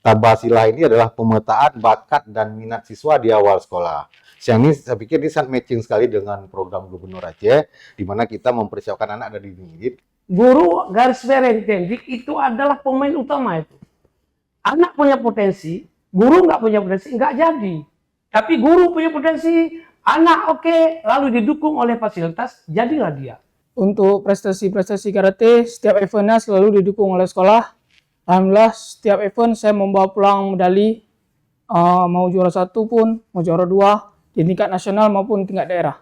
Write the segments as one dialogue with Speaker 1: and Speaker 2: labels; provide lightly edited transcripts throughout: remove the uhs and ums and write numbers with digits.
Speaker 1: Tabasilah ini adalah pemetaan bakat dan minat siswa di awal sekolah. Yang ini saya pikir ini sangat matching sekali dengan program Gubernur Aceh, di mana kita mempersiapkan anak dari dini.
Speaker 2: Guru garis parenting itu adalah pemain utama itu. Anak punya potensi, guru nggak punya potensi, nggak jadi. Tapi guru punya potensi, anak oke, lalu didukung oleh fasilitas, jadilah dia.
Speaker 3: Untuk prestasi-prestasi karate, setiap eventnya selalu didukung oleh sekolah. Alhamdulillah, setiap event saya membawa pulang medali, mau juara 1 pun, mau juara 2, di tingkat nasional maupun tingkat daerah.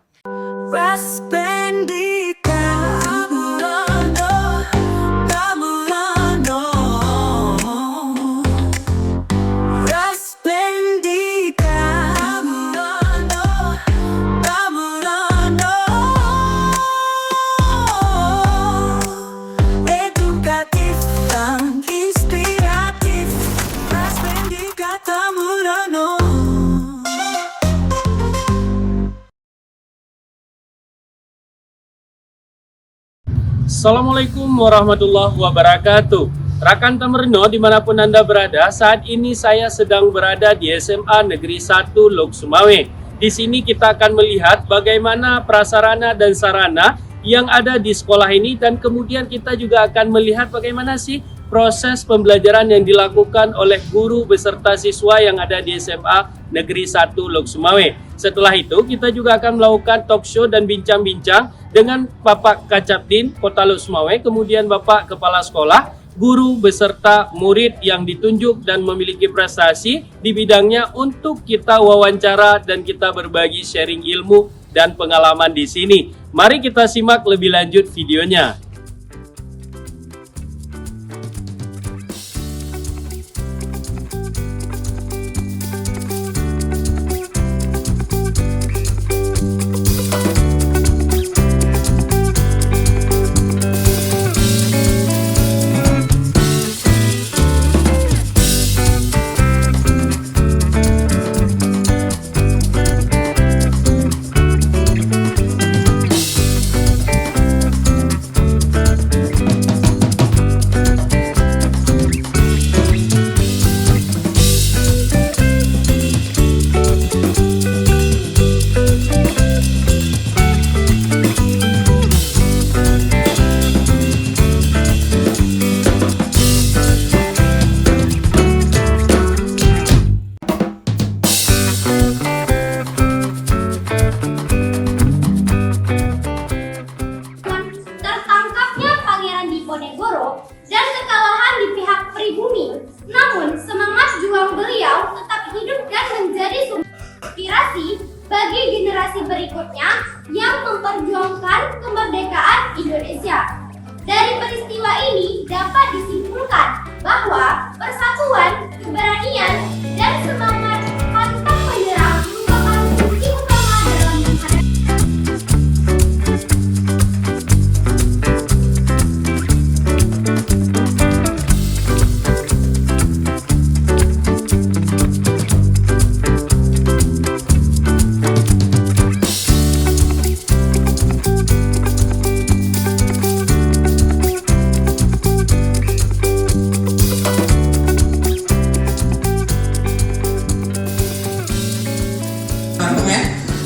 Speaker 4: Assalamualaikum warahmatullahi wabarakatuh. Rakan Tamerno dimanapun Anda berada, saat ini saya sedang berada di SMA Negeri 1 Lok Sumawe. Di sini kita akan melihat bagaimana prasarana dan sarana yang ada di sekolah ini, dan kemudian kita juga akan melihat bagaimana sih proses pembelajaran yang dilakukan oleh guru beserta siswa yang ada di SMA Negeri 1 Lok Sumawe. Setelah itu kita juga akan melakukan talk show dan bincang-bincang dengan Bapak Kacapdin Kota Lok Sumawe, kemudian Bapak Kepala Sekolah, guru beserta murid yang ditunjuk dan memiliki prestasi di bidangnya untuk kita wawancara dan kita berbagi sharing ilmu dan pengalaman di sini. Mari kita simak lebih lanjut videonya.
Speaker 5: Dan kekalahan di pihak pribumi. Namun semangat juang beliau tetap hidup dan menjadi sumber inspirasi bagi generasi berikutnya yang memperjuangkan kemerdekaan Indonesia. Dari peristiwa ini dapat disimpulkan bahwa persatuan, keberanian, dan semangat pantang menyerah merupakan kunci utama dalam menghadapi.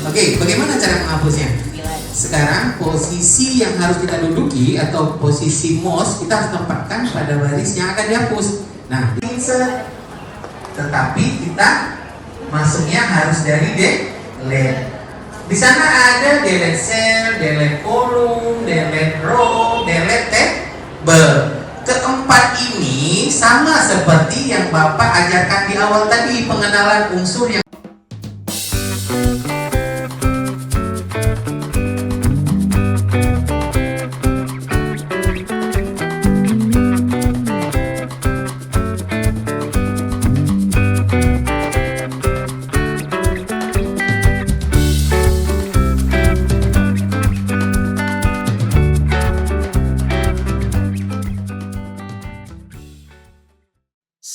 Speaker 6: Oke, bagaimana cara menghapusnya? Sekarang posisi yang harus kita duduki atau posisi mouse kita harus tempatkan pada baris yang akan dihapus. Nah, insert. Tetapi kita masuknya harus dari delete. Di sana ada delete cell, delete column, delete row, delete table. Keempat ini sama seperti yang Bapak ajarkan di awal tadi, pengenalan unsur yang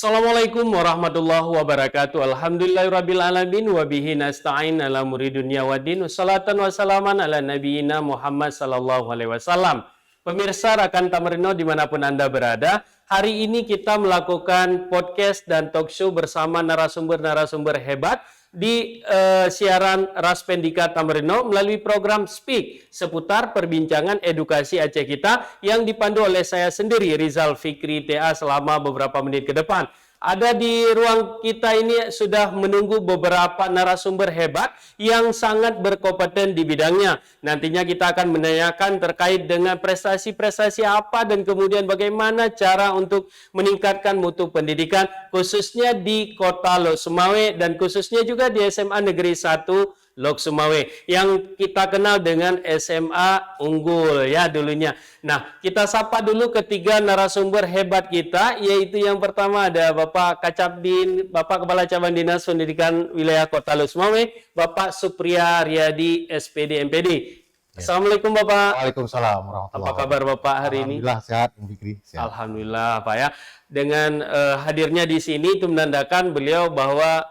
Speaker 4: Assalamualaikum warahmatullahi wabarakatuh. Alhamdulillahirrabbilalamin. Wabihi nasta'in ala muri dunia wa din. Wassalatan wassalaman ala nabiyina Muhammad sallallahu alaihi wasallam. Pemirsa Rakan Tamarino dimanapun Anda berada, hari ini kita melakukan podcast dan talk show bersama narasumber-narasumber hebat di siaran Raspendika Tamarino melalui program Speak seputar perbincangan edukasi Aceh kita yang dipandu oleh saya sendiri, Rizal Fikri TA, selama beberapa menit ke depan. Ada di ruang kita ini sudah menunggu beberapa narasumber hebat yang sangat berkompeten di bidangnya. Nantinya kita akan menanyakan terkait dengan prestasi-prestasi apa dan kemudian bagaimana cara untuk meningkatkan mutu pendidikan khususnya di Kota Lok Sumawe dan khususnya juga di SMA Negeri 1 Lok Sumawe yang kita kenal dengan SMA Unggul ya dulunya. Nah, kita sapa dulu ketiga narasumber hebat kita, yaitu yang pertama ada Bapak Kacabdin, Bapak Kepala Cabang Dinas Pendidikan Wilayah Kota Lok Sumawe, Bapak Supriya Riyadi SPD MPD.
Speaker 1: Ya.
Speaker 4: Assalamualaikum Bapak.
Speaker 1: Waalaikumsalam warahmatullahi
Speaker 4: Apa kabar Bapak hari ini?
Speaker 1: Alhamdulillah sehat, Bung Fikri. Sehat.
Speaker 4: Alhamdulillah Pak ya. Dengan hadirnya di sini itu menandakan beliau bahwa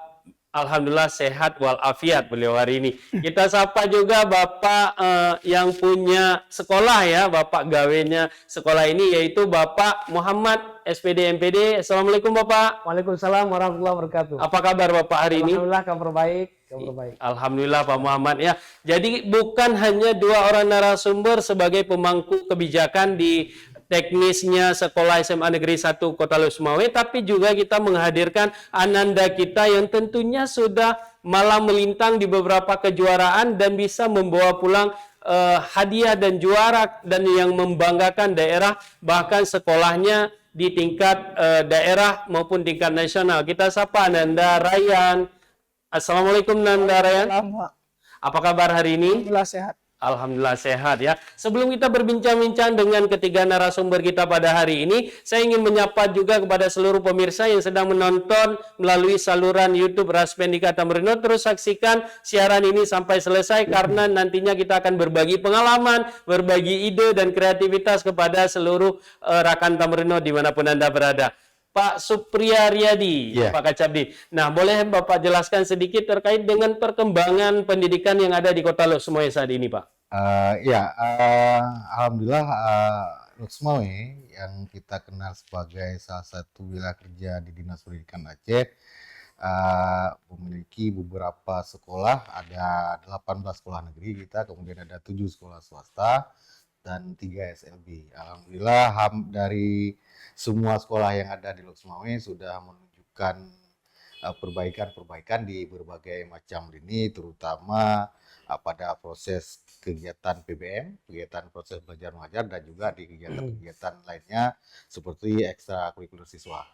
Speaker 4: alhamdulillah sehat walafiat beliau hari ini. Kita sapa juga Bapak yang punya sekolah ya, Bapak gawenya sekolah ini yaitu Bapak Muhammad SPD MPD. Assalamualaikum Bapak.
Speaker 2: Waalaikumsalam warahmatullahi wabarakatuh.
Speaker 4: Apa kabar Bapak hari ini?
Speaker 2: Alhamdulillah kabar baik, kabar baik.
Speaker 4: Alhamdulillah Pak Muhammad ya. Jadi bukan hanya dua orang narasumber sebagai pemangku kebijakan di teknisnya Sekolah SMA Negeri 1 Kota Lok Sumawe, tapi juga kita menghadirkan ananda kita yang tentunya sudah malam melintang di beberapa kejuaraan dan bisa membawa pulang hadiah dan juara dan yang membanggakan daerah bahkan sekolahnya di tingkat daerah maupun tingkat nasional. Kita sapa Nanda Ryan. Assalamualaikum Nanda Ryan. Apa kabar hari ini?
Speaker 3: Alhamdulillah sehat.
Speaker 4: Alhamdulillah sehat ya. Sebelum kita berbincang-bincang dengan ketiga narasumber kita pada hari ini, saya ingin menyapa juga kepada seluruh pemirsa yang sedang menonton melalui saluran YouTube Raspendika Tamarino. Terus saksikan siaran ini sampai selesai karena nantinya kita akan berbagi pengalaman, berbagi ide dan kreativitas kepada seluruh rakan Tamarino dimanapun Anda berada. Pak Supriya Riyadi,
Speaker 1: Yeah.
Speaker 4: Pak Kacabdi. Nah, boleh Bapak jelaskan sedikit terkait dengan perkembangan pendidikan yang ada di Kota Lok Sumawe saat ini, Pak?
Speaker 1: Alhamdulillah Lok Sumawe yang kita kenal sebagai salah satu wilayah kerja di Dinas Pendidikan Aceh memiliki beberapa sekolah, ada 18 sekolah negeri kita, kemudian ada 7 sekolah swasta dan 3 SLB. Alhamdulillah dari semua sekolah yang ada di Lok Sumawe sudah menunjukkan perbaikan-perbaikan di berbagai macam lini, terutama pada proses kegiatan PBM, kegiatan proses belajar mengajar, dan juga di kegiatan-kegiatan lainnya seperti ekstrakurikuler siswa.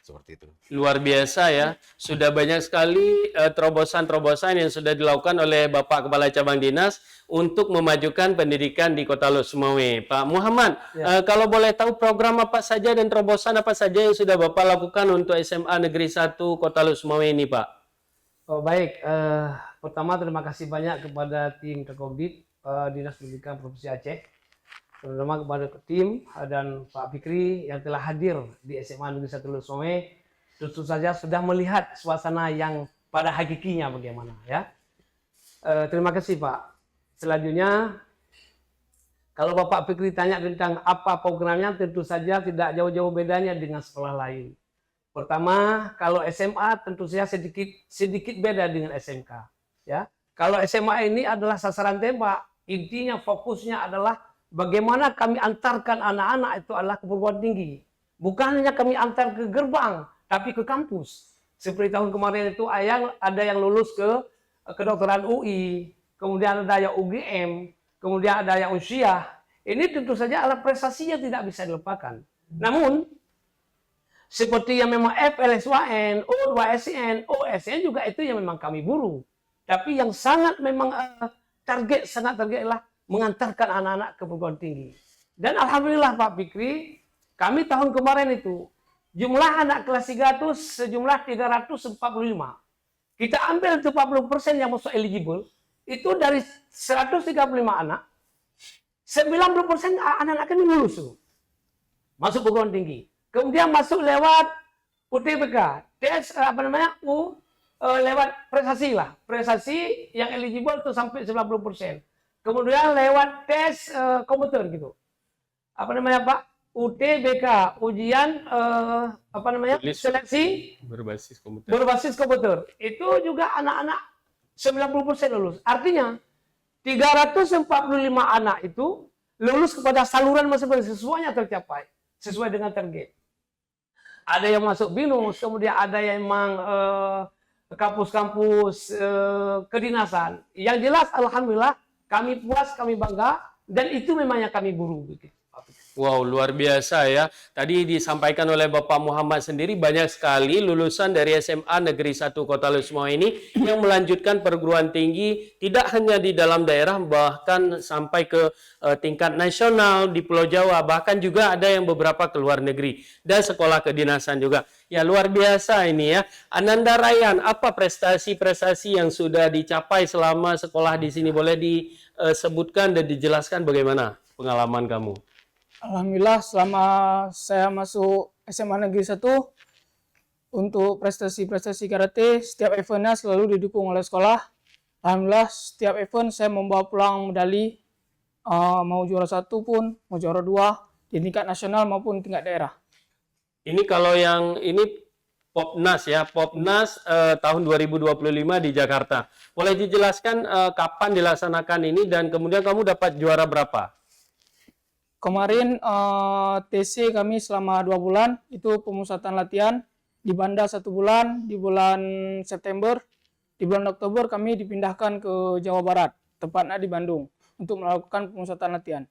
Speaker 1: Seperti itu.
Speaker 4: Luar biasa ya, sudah banyak sekali terobosan-terobosan yang sudah dilakukan oleh Bapak Kepala Cabang Dinas untuk memajukan pendidikan di Kota Lok Sumawe. Pak Muhammad, kalau boleh tahu program apa saja dan terobosan apa saja yang sudah Bapak lakukan untuk SMA Negeri 1 Kota Lok Sumawe ini, Pak?
Speaker 2: Oh baik, pertama terima kasih banyak kepada tim Kekomdit Dinas Pendidikan Provinsi Aceh, terutama kepada tim dan Pak Fikri yang telah hadir di SMA Negeri 1 Lok Sumawe. Tentu saja sudah melihat suasana yang pada hakikinya bagaimana ya. Terima kasih Pak. Selanjutnya, kalau Bapak Fikri tanya tentang apa programnya, tentu saja tidak jauh-jauh bedanya dengan sekolah lain. Pertama, kalau SMA tentu saja sedikit beda dengan SMK ya. Kalau SMA ini adalah sasaran tembak, intinya fokusnya adalah bagaimana kami antarkan anak-anak itu adalah ke perguruan tinggi. Bukan hanya kami antar ke gerbang, tapi ke kampus. Seperti tahun kemarin itu ada yang lulus ke kedokteran UI, kemudian ada yang UGM, kemudian ada yang Unsyah. Ini tentu saja adalah prestasi yang tidak bisa dilupakan. Namun, seperti yang memang FLSYN, O2SN, OSN juga itu yang memang kami buru. Tapi yang sangat memang target adalah mengantarkan anak-anak ke perguruan tinggi. Dan alhamdulillah Pak Fikri, kami tahun kemarin itu jumlah anak kelas 3 itu sejumlah 345. Kita ambil itu 40% yang masuk eligible, itu dari 135 anak, 90% anak-anak kami lulus tuh. Masuk perguruan tinggi. Kemudian masuk lewat UTBK, tes lewat prestasi lah. Prestasi yang eligible itu sampai 90%. Kemudian lewat tes komputer gitu. apa namanya Pak? UTBK, ujian
Speaker 4: Tulis.
Speaker 2: seleksi berbasis komputer. Itu juga anak-anak 90% lulus. Artinya 345 anak itu lulus kepada saluran masing-masing, semuanya tercapai sesuai dengan target. Ada yang masuk BINUS, kemudian ada yang memang kampus-kampus kedinasan. Yang jelas alhamdulillah kami puas, kami bangga, dan itu memang yang kami buru gitu.
Speaker 4: Wow, luar biasa ya. Tadi disampaikan oleh Bapak Muhammad sendiri, banyak sekali lulusan dari SMA Negeri 1 Kota Lusmo ini yang melanjutkan perguruan tinggi tidak hanya di dalam daerah, bahkan sampai ke tingkat nasional di Pulau Jawa, bahkan juga ada yang beberapa ke luar negeri dan sekolah kedinasan juga. Ya, luar biasa ini ya. Ananda Ryan, apa prestasi-prestasi yang sudah dicapai selama sekolah di sini? Boleh disebutkan dan dijelaskan bagaimana pengalaman kamu?
Speaker 3: Alhamdulillah selama saya masuk SMA Negeri 1, untuk prestasi-prestasi karate, setiap eventnya selalu didukung oleh sekolah. Alhamdulillah setiap event saya membawa pulang medali, mau juara 1 pun, mau juara 2, di tingkat nasional maupun tingkat daerah.
Speaker 4: Ini kalau yang ini Popnas ya, Popnas tahun 2025 di Jakarta. Boleh dijelaskan kapan dilaksanakan ini dan kemudian kamu dapat juara berapa?
Speaker 3: Kemarin TC kami selama 2 bulan, itu pemusatan latihan di Banda 1 bulan, di bulan September, di bulan Oktober kami dipindahkan ke Jawa Barat, tepatnya di Bandung, untuk melakukan pemusatan latihan.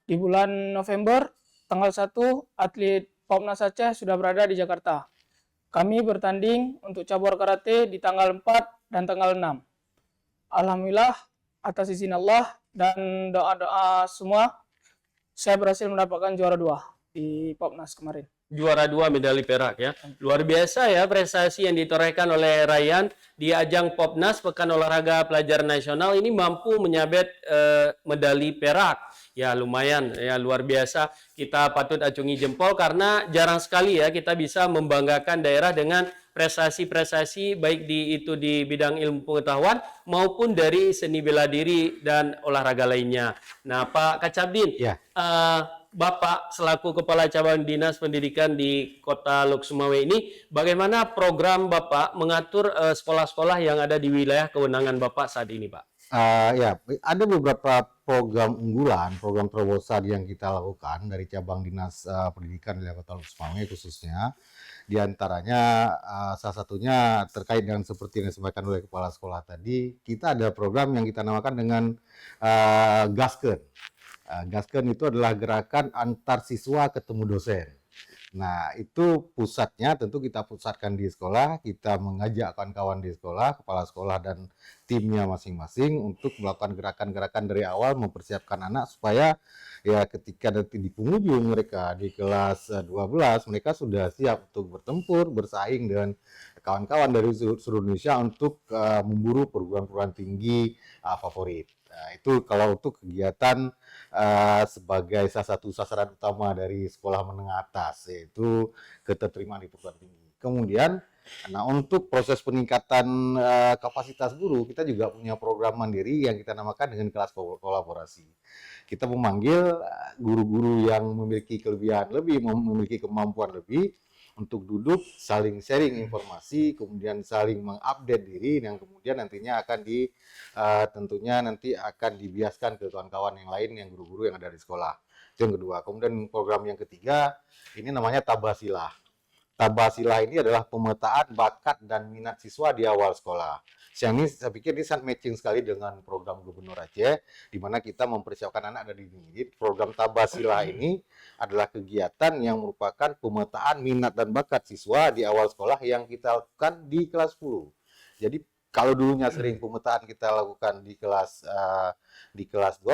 Speaker 3: Di bulan November, tanggal 1, atlet Popnas Aceh sudah berada di Jakarta. Kami bertanding untuk cabur karate di tanggal 4 dan tanggal 6. Alhamdulillah, atas izin Allah dan doa-doa semua, saya berhasil mendapatkan juara 2 di Popnas kemarin.
Speaker 4: Juara 2 medali perak ya. Luar biasa ya prestasi yang ditorehkan oleh Ryan di ajang Popnas Pekan Olahraga Pelajar Nasional ini, mampu menyabet medali perak. Ya lumayan ya, luar biasa. Kita patut acungi jempol karena jarang sekali ya kita bisa membanggakan daerah dengan prestasi-prestasi baik di bidang ilmu pengetahuan maupun dari seni bela diri dan olahraga lainnya. Nah, Pak Kacabdin,
Speaker 1: Ya.
Speaker 4: Bapak selaku Kepala Cabang Dinas Pendidikan di Kota Lok Sumawe ini, bagaimana program Bapak mengatur sekolah-sekolah yang ada di wilayah kewenangan Bapak saat ini, Pak?
Speaker 1: Ya, ada beberapa program unggulan, program terobosan yang kita lakukan dari cabang dinas pendidikan di Kota Lok Sumawe khususnya. Di antaranya salah satunya terkait dengan seperti yang disampaikan oleh kepala sekolah tadi, kita ada program yang kita namakan dengan Gasken. Gasken itu adalah gerakan antar siswa ketemu dosen. Nah, itu pusatnya tentu kita pusatkan di sekolah, kita mengajak kawan-kawan di sekolah, kepala sekolah dan timnya masing-masing untuk melakukan gerakan-gerakan dari awal, mempersiapkan anak supaya ya ketika nanti di penghujung mereka di kelas 12, mereka sudah siap untuk bertempur, bersaing dengan kawan-kawan dari seluruh Indonesia untuk memburu perguruan-perguruan tinggi favorit. Nah, itu kalau untuk kegiatan sebagai salah satu sasaran utama dari sekolah menengah atas, yaitu keterterimaan di perguruan tinggi. Kemudian, nah untuk proses peningkatan kapasitas guru, kita juga punya program mandiri yang kita namakan dengan kelas kolaborasi. Kita memanggil guru-guru yang memiliki kelebihan lebih, memiliki kemampuan lebih, untuk duduk saling sharing informasi, kemudian saling mengupdate diri, yang kemudian nantinya akan tentunya nanti akan dibiaskan ke kawan-kawan yang lain, yang guru-guru yang ada di sekolah. Itu yang kedua. Kemudian program yang ketiga ini namanya Tabasilah. Tabasilah ini adalah pemetaan bakat dan minat siswa di awal sekolah. Yang ini saya pikir ini sangat matching sekali dengan program Gubernur Aceh, di mana kita mempersiapkan anak dari dini. Program Tabasilah ini adalah kegiatan yang merupakan pemetaan minat dan bakat siswa di awal sekolah yang kita lakukan di kelas 10. Jadi kalau dulunya sering pemetaan kita lakukan di kelas 12,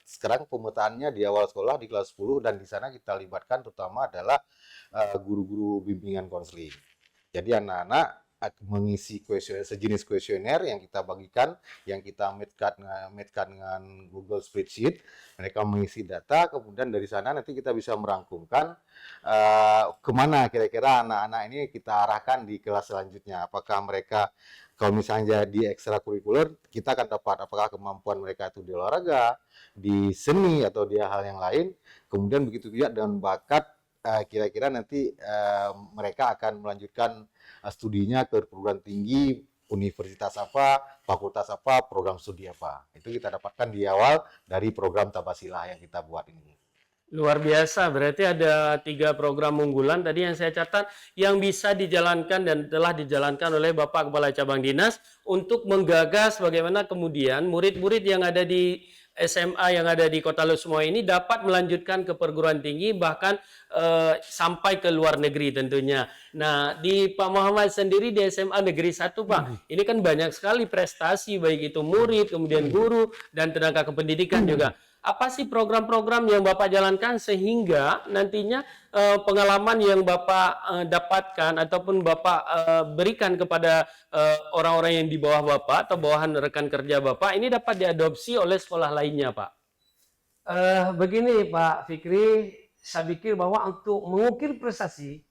Speaker 1: sekarang pemetaannya di awal sekolah di kelas 10, dan di sana kita libatkan terutama adalah guru-guru bimbingan konseling. Jadi anak-anak mengisi kuesioner, sejenis kuesioner yang kita bagikan, yang kita matchkan dengan Google Spreadsheet. Mereka mengisi data, kemudian dari sana nanti kita bisa merangkumkan kemana kira-kira anak-anak ini kita arahkan di kelas selanjutnya. Apakah mereka kalau misalnya di ekstrakurikuler, kita akan dapat apakah kemampuan mereka itu di olahraga, di seni, atau di hal yang lain. Kemudian begitu juga dengan bakat, kira-kira nanti mereka akan melanjutkan studinya ke perguruan tinggi, universitas apa, fakultas apa, program studi apa. Itu kita dapatkan di awal dari program Tabasilah yang kita buat ini.
Speaker 4: Luar biasa, berarti ada 3 program unggulan tadi yang saya catat yang bisa dijalankan dan telah dijalankan oleh Bapak Kepala Cabang Dinas untuk menggagas bagaimana kemudian murid-murid yang ada di SMA yang ada di Kota Lusmoyo ini dapat melanjutkan ke perguruan tinggi bahkan sampai ke luar negeri tentunya. Nah, di Pak Muhammad sendiri di SMA Negeri 1, Pak, ini kan banyak sekali prestasi baik itu murid, kemudian guru dan tenaga kependidikan juga. Apa sih program-program yang Bapak jalankan sehingga nantinya pengalaman yang Bapak dapatkan ataupun Bapak berikan kepada orang-orang yang di bawah Bapak atau bawahan rekan kerja Bapak ini dapat diadopsi oleh sekolah lainnya, Pak?
Speaker 2: Begini Pak Fikri, saya pikir bahwa untuk mengukir prestasi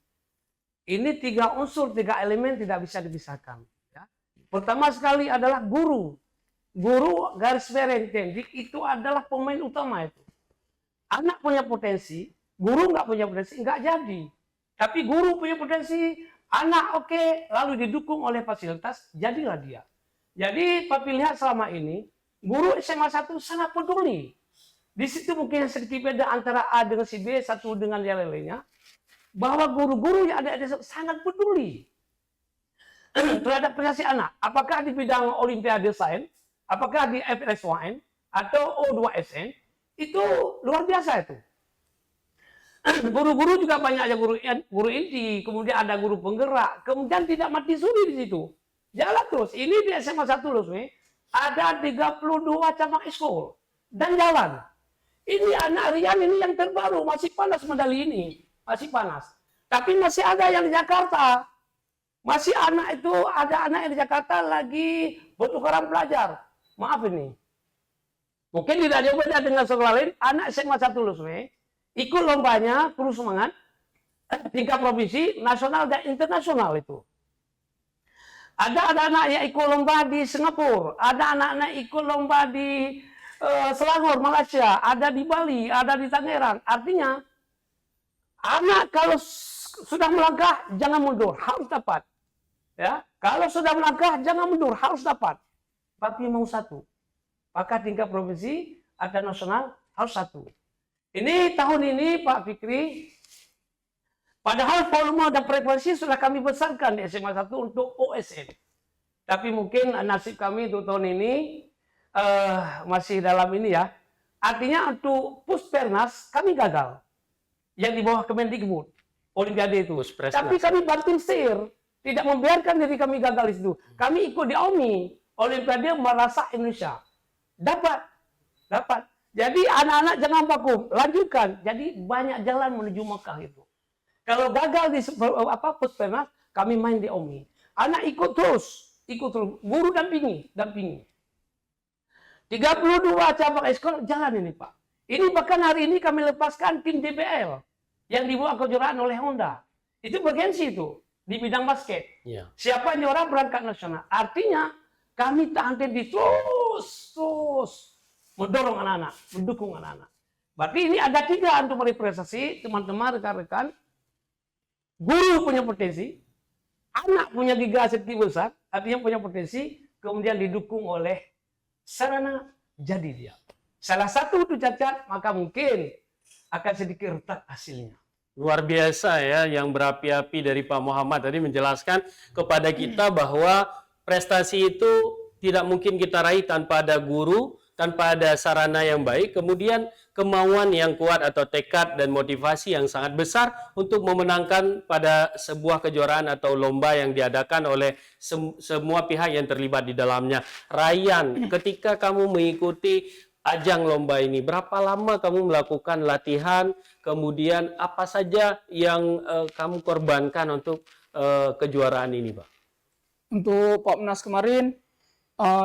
Speaker 2: ini 3 unsur, 3 elemen tidak bisa dipisahkan. Ya. Pertama sekali adalah guru. Guru garis merah tendik itu adalah pemain utama itu. Anak punya potensi, guru nggak punya potensi, nggak jadi. Tapi guru punya potensi, anak oke, lalu didukung oleh fasilitas, jadilah dia. Jadi Papi lihat selama ini, guru SMA 1 sangat peduli. Di situ mungkin sedikit beda antara A dengan si B, satu dengan yang lainnya. Bahwa guru-guru yang ada sangat peduli terhadap prestasi anak. Apakah di bidang Olimpiade Sains, apakah di FLSYN atau O2SN, itu luar biasa itu. Guru-guru juga banyak aja guru inti, kemudian ada guru penggerak, kemudian tidak mati suri di situ. Jalan terus. Ini di SMA 1 Lusmoyo ada 32 cabang ekskul dan jalan. Ini anak Rian ini yang terbaru, masih panas medali ini, masih panas. Tapi masih ada yang di Jakarta. Masih anak itu, ada anak yang di Jakarta lagi bertukaran pelajar. Maaf ini. Mungkin tidak jauh beda dengan sekolah lain. Anak SMA 1 Lusmoyo ikut lombanya, terus semangat. Tingkat provinsi, nasional dan internasional itu. Ada anak yang ikut lomba di Singapura. Ada anak-anak ikut lomba di Selangor, Malaysia. Ada di Bali, ada di Tangerang. Artinya, anak kalau sudah melangkah, jangan mundur. Harus dapat. Ya, kalau sudah melangkah, jangan mundur. Harus dapat. Tapi mau satu. Maka tingkat provinsi ada nasional harus satu. Ini tahun ini Pak Fikri, padahal volume dan frekuensi sudah kami besarkan di SMA 1 untuk OSN. Tapi mungkin nasib kami untuk tahun ini masih dalam ini ya. Artinya untuk Puspernas kami gagal. Yang di bawah Kemendikbud, Olimpiade itu. Tapi kami banting setir. Tidak membiarkan diri kami gagal di situ. Kami ikut di OMI. Olimpiade merasa Indonesia dapat. Jadi anak-anak jangan vakum, lanjutkan. Jadi banyak jalan menuju Mekah itu. Kalau gagal di Puspernas, kami main di OMI. Anak ikut terus, guru dampingi. 32 cabang ekskul jalan ini Pak. Ini bahkan hari ini kami lepaskan tim DBL yang dibawa kejuaraan oleh Honda. Itu bergensi itu di bidang basket.
Speaker 4: Ya.
Speaker 2: Siapa yang orang berangkat nasional? Artinya kami tak henti terus mendorong anak-anak, mendukung anak-anak. Berarti ini ada 3 untuk meraih prestasi, teman-teman, rekan-rekan. Guru punya potensi, anak punya giga sedikit besar, artinya punya potensi, kemudian didukung oleh sarana, jadi dia. Salah satu itu cacat, maka mungkin akan sedikit retak hasilnya.
Speaker 4: Luar biasa ya, yang berapi-api dari Pak Muhammad tadi menjelaskan kepada kita bahwa prestasi itu tidak mungkin kita raih tanpa ada guru, tanpa ada sarana yang baik, kemudian kemauan yang kuat atau tekad dan motivasi yang sangat besar untuk memenangkan pada sebuah kejuaraan atau lomba yang diadakan oleh semua pihak yang terlibat di dalamnya. Ryan, ketika kamu mengikuti ajang lomba ini, berapa lama kamu melakukan latihan, kemudian apa saja yang kamu korbankan untuk kejuaraan ini, Pak?
Speaker 3: Untuk Popnas kemarin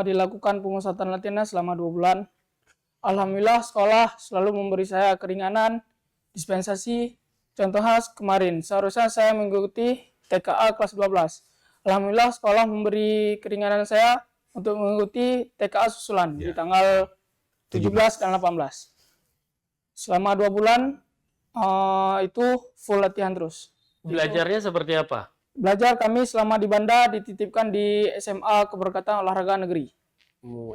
Speaker 3: dilakukan pemusatan latihannya selama 2 bulan. Alhamdulillah sekolah selalu memberi saya keringanan, dispensasi. Contoh khas kemarin, seharusnya saya mengikuti TKA kelas 12. Alhamdulillah sekolah memberi keringanan saya untuk mengikuti TKA susulan di tanggal 17 dan 18. Selama 2 bulan itu full latihan terus.
Speaker 4: Belajarnya seperti apa?
Speaker 3: Belajar kami selama di Banda dititipkan di SMA Keberkatan Olahraga Negeri.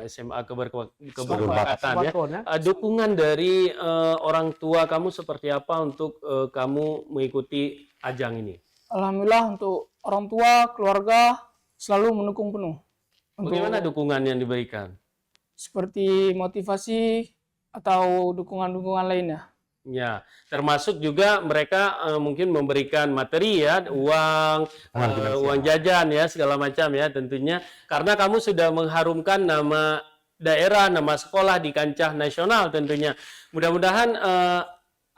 Speaker 4: SMA keberkatan ya.
Speaker 2: Smartphone, ya.
Speaker 4: Dukungan dari orang tua kamu seperti apa untuk kamu mengikuti ajang ini?
Speaker 3: Alhamdulillah untuk orang tua, keluarga selalu mendukung penuh.
Speaker 4: Bagaimana dukungan yang diberikan?
Speaker 3: Seperti motivasi atau dukungan-dukungan lainnya.
Speaker 4: Ya, termasuk juga mereka mungkin memberikan materi ya, uang jajan ya, segala macam ya tentunya. Karena kamu sudah mengharumkan nama daerah, nama sekolah di kancah nasional tentunya. Mudah-mudahan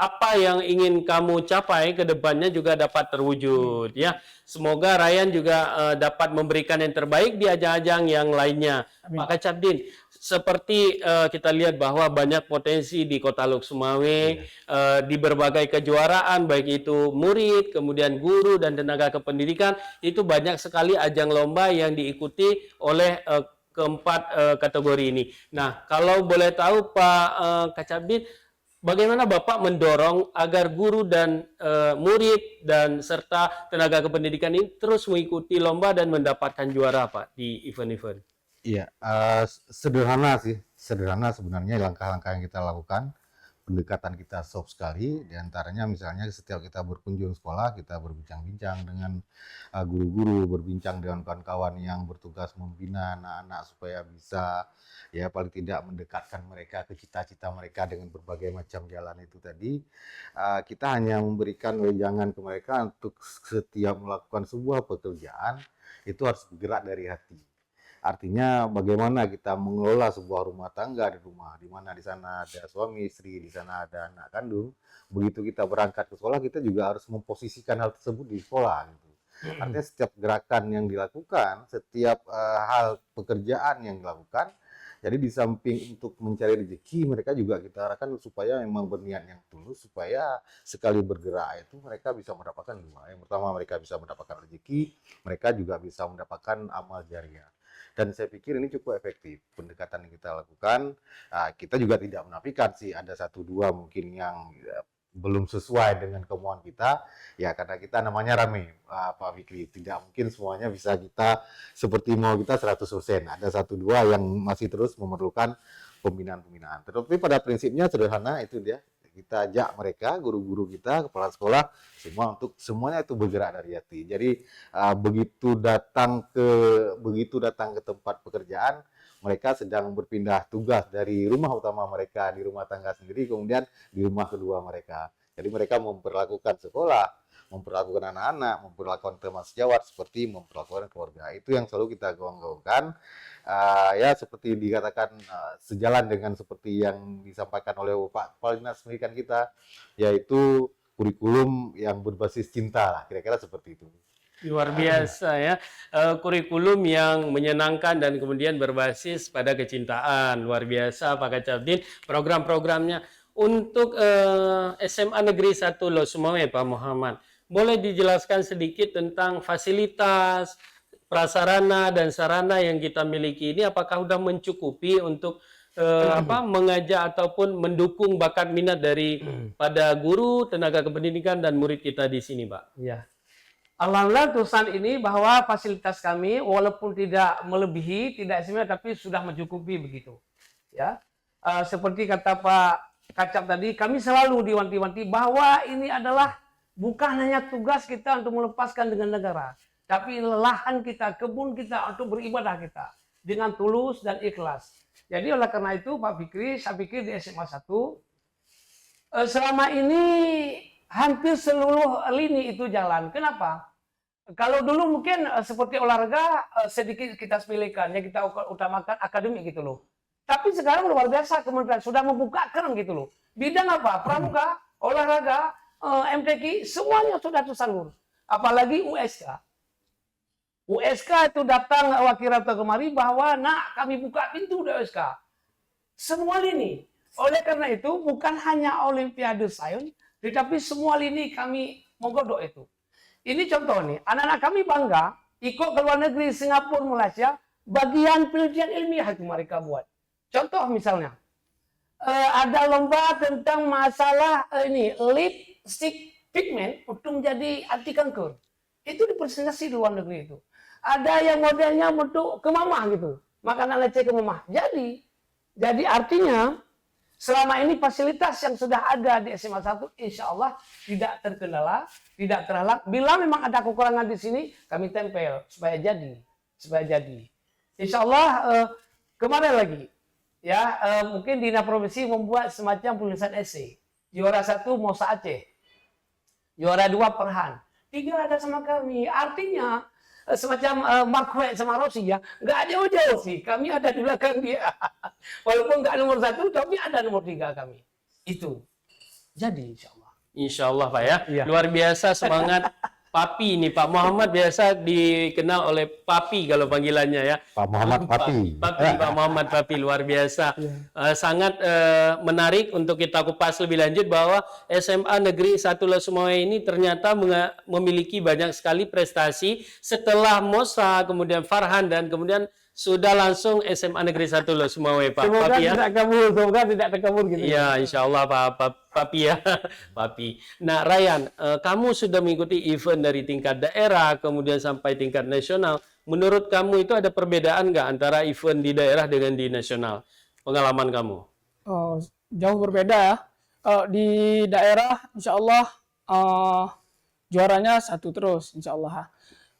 Speaker 4: apa yang ingin kamu capai ke depannya juga dapat terwujud ya. Semoga Ryan juga dapat memberikan yang terbaik di ajang-ajang yang lainnya. Pak Kacapdin, seperti kita lihat bahwa banyak potensi di Kota Lok Sumawe, di berbagai kejuaraan, baik itu murid, kemudian guru, dan tenaga kependidikan, itu banyak sekali ajang lomba yang diikuti oleh keempat kategori ini. Nah, kalau boleh tahu Pak Kacapdin, bagaimana Bapak mendorong agar guru dan murid dan serta tenaga kependidikan ini terus mengikuti lomba dan mendapatkan juara Pak di event-event?
Speaker 1: Iya, sederhana sih, sederhana sebenarnya langkah-langkah yang kita lakukan, pendekatan kita soft sekali, diantaranya misalnya setiap kita berkunjung sekolah, kita berbincang-bincang dengan guru-guru, berbincang dengan kawan-kawan yang bertugas membina anak-anak supaya bisa ya paling tidak mendekatkan mereka ke cita-cita mereka dengan berbagai macam jalan itu tadi. Kita hanya memberikan wejangan ke mereka untuk setiap melakukan sebuah pekerjaan, itu harus bergerak dari hati. Artinya bagaimana kita mengelola sebuah rumah tangga di rumah, di mana di sana ada suami istri, di sana ada anak kandung. Begitu kita berangkat ke sekolah, kita juga harus memposisikan hal tersebut di sekolah. Gitu. Artinya setiap gerakan yang dilakukan, setiap hal pekerjaan yang dilakukan, jadi di samping untuk mencari rezeki, mereka juga kita arahkan supaya memang berniat yang tulus, supaya sekali bergerak itu mereka bisa mendapatkan dua. Yang pertama mereka bisa mendapatkan rezeki, mereka juga bisa mendapatkan amal jariah. Dan saya pikir ini cukup efektif pendekatan yang kita lakukan. Kita juga tidak menafikan sih ada 1-2 mungkin yang belum sesuai dengan kemauan kita, ya karena kita namanya rame, Pak Fikri. Tidak mungkin semuanya bisa kita seperti mau kita 100%. Ada 1-2 yang masih terus memerlukan pembinaan-pembinaan. Tetapi pada prinsipnya sederhana itu dia. Kita ajak mereka, guru-guru kita, kepala sekolah, semua untuk semuanya itu bergerak dari hati. Jadi begitu datang ke tempat pekerjaan, mereka sedang berpindah tugas dari rumah utama mereka di rumah tangga sendiri, kemudian di rumah kedua mereka. Jadi mereka memperlakukan sekolah, memperlakukan anak-anak, memperlakukan teman sejawat seperti memperlakukan keluarga. Itu yang selalu kita gaung-gaungkan. Ya seperti dikatakan sejalan dengan seperti yang disampaikan oleh Pak Kepala Dinas Pendidikan kita, yaitu kurikulum yang berbasis cinta lah, kira-kira seperti itu.
Speaker 4: Luar biasa ya, kurikulum yang menyenangkan dan kemudian berbasis pada kecintaan. Luar biasa Pak Kacapdin, program-programnya. Untuk SMA Negeri 1 Lok Sumawe Pak Muhammad, boleh dijelaskan sedikit tentang fasilitas, prasarana dan sarana yang kita miliki ini, apakah sudah mencukupi untuk mengajak ataupun mendukung bakat minat dari pada guru, tenaga kependidikan dan murid kita di sini, Pak?
Speaker 2: Ya. Alhamdulillah tulisan ini bahwa fasilitas kami walaupun tidak melebihi, tidak istimewa, tapi sudah mencukupi begitu. Ya, seperti kata Pak Kacap tadi, kami selalu diwanti-wanti bahwa ini adalah bukan hanya tugas kita untuk melepaskan dengan negara, tapi lahan kita, kebun kita untuk beribadah kita dengan tulus dan ikhlas. Jadi oleh karena itu Pak Fikri, saya pikir di SMA 1 selama ini hampir seluruh lini itu jalan. Kenapa? Kalau dulu mungkin seperti olahraga sedikit kita sepelekan, ya kita utamakan akademik gitu loh. Tapi sekarang luar biasa kementerian sudah membukakan gitu loh. Bidang apa? Pramuka, olahraga, MTQ, semuanya sudah tersalur. Apalagi USK. USK itu datang wakil rektor kemari bahwa nak kami buka pintu di USK. Semua lini. Oleh karena itu bukan hanya Olimpiade Sains, tetapi semua lini kami menggodok itu. Ini contoh nih, anak-anak kami bangga ikut ke luar negeri, Singapura, Malaysia, bagian penelitian ilmiah itu mereka buat. Contoh misalnya, ada lomba tentang masalah lipstick pigment untuk menjadi anti kanker. Itu dipresentasi di luar negeri itu. Ada yang modelnya bentuk kemamah gitu, makanan leceh kemamah. Jadi artinya selama ini fasilitas yang sudah ada di SMA 1 insya Allah tidak terkendala, tidak terhalang. Bila memang ada kekurangan di sini, kami tempel supaya jadi. Insya Allah kemarin lagi, ya mungkin Dinas Provinsi membuat semacam tulisan esai. Juara 1 Mosa Aceh, juara 2 Perhan, 3 ada sama kami. Artinya semacam Marquette sama Rossi ya, nggak jauh-jauh sih. Kami ada di belakang dia. Walaupun nggak nomor 1, tapi ada nomor 3 kami. Itu. Jadi insya Allah.
Speaker 4: Insya Allah Pak ya.
Speaker 2: Iya.
Speaker 4: Luar biasa semangat Papi ini. Pak Muhammad biasa dikenal oleh Papi kalau panggilannya ya.
Speaker 1: Pak Muhammad Papi.
Speaker 4: Pak Muhammad Papi luar biasa. Sangat menarik untuk kita kupas lebih lanjut bahwa SMA Negeri 1 Losumawai ini ternyata memiliki banyak sekali prestasi setelah Mosa, kemudian Farhan, dan kemudian sudah langsung SMA Negeri 1 Losumawai Pak.
Speaker 2: Semoga
Speaker 4: Papi ya.
Speaker 2: semoga tidak terkabur gitu.
Speaker 4: Ya, insya Allah Papi ya, Papi. Nah, Ryan, kamu sudah mengikuti event dari tingkat daerah, kemudian sampai tingkat nasional. Menurut kamu itu ada perbedaan nggak antara event di daerah dengan di nasional? Pengalaman kamu?
Speaker 3: Oh, jauh berbeda ya. Kalau di daerah, insya Allah juaranya 1 terus, insya Allah.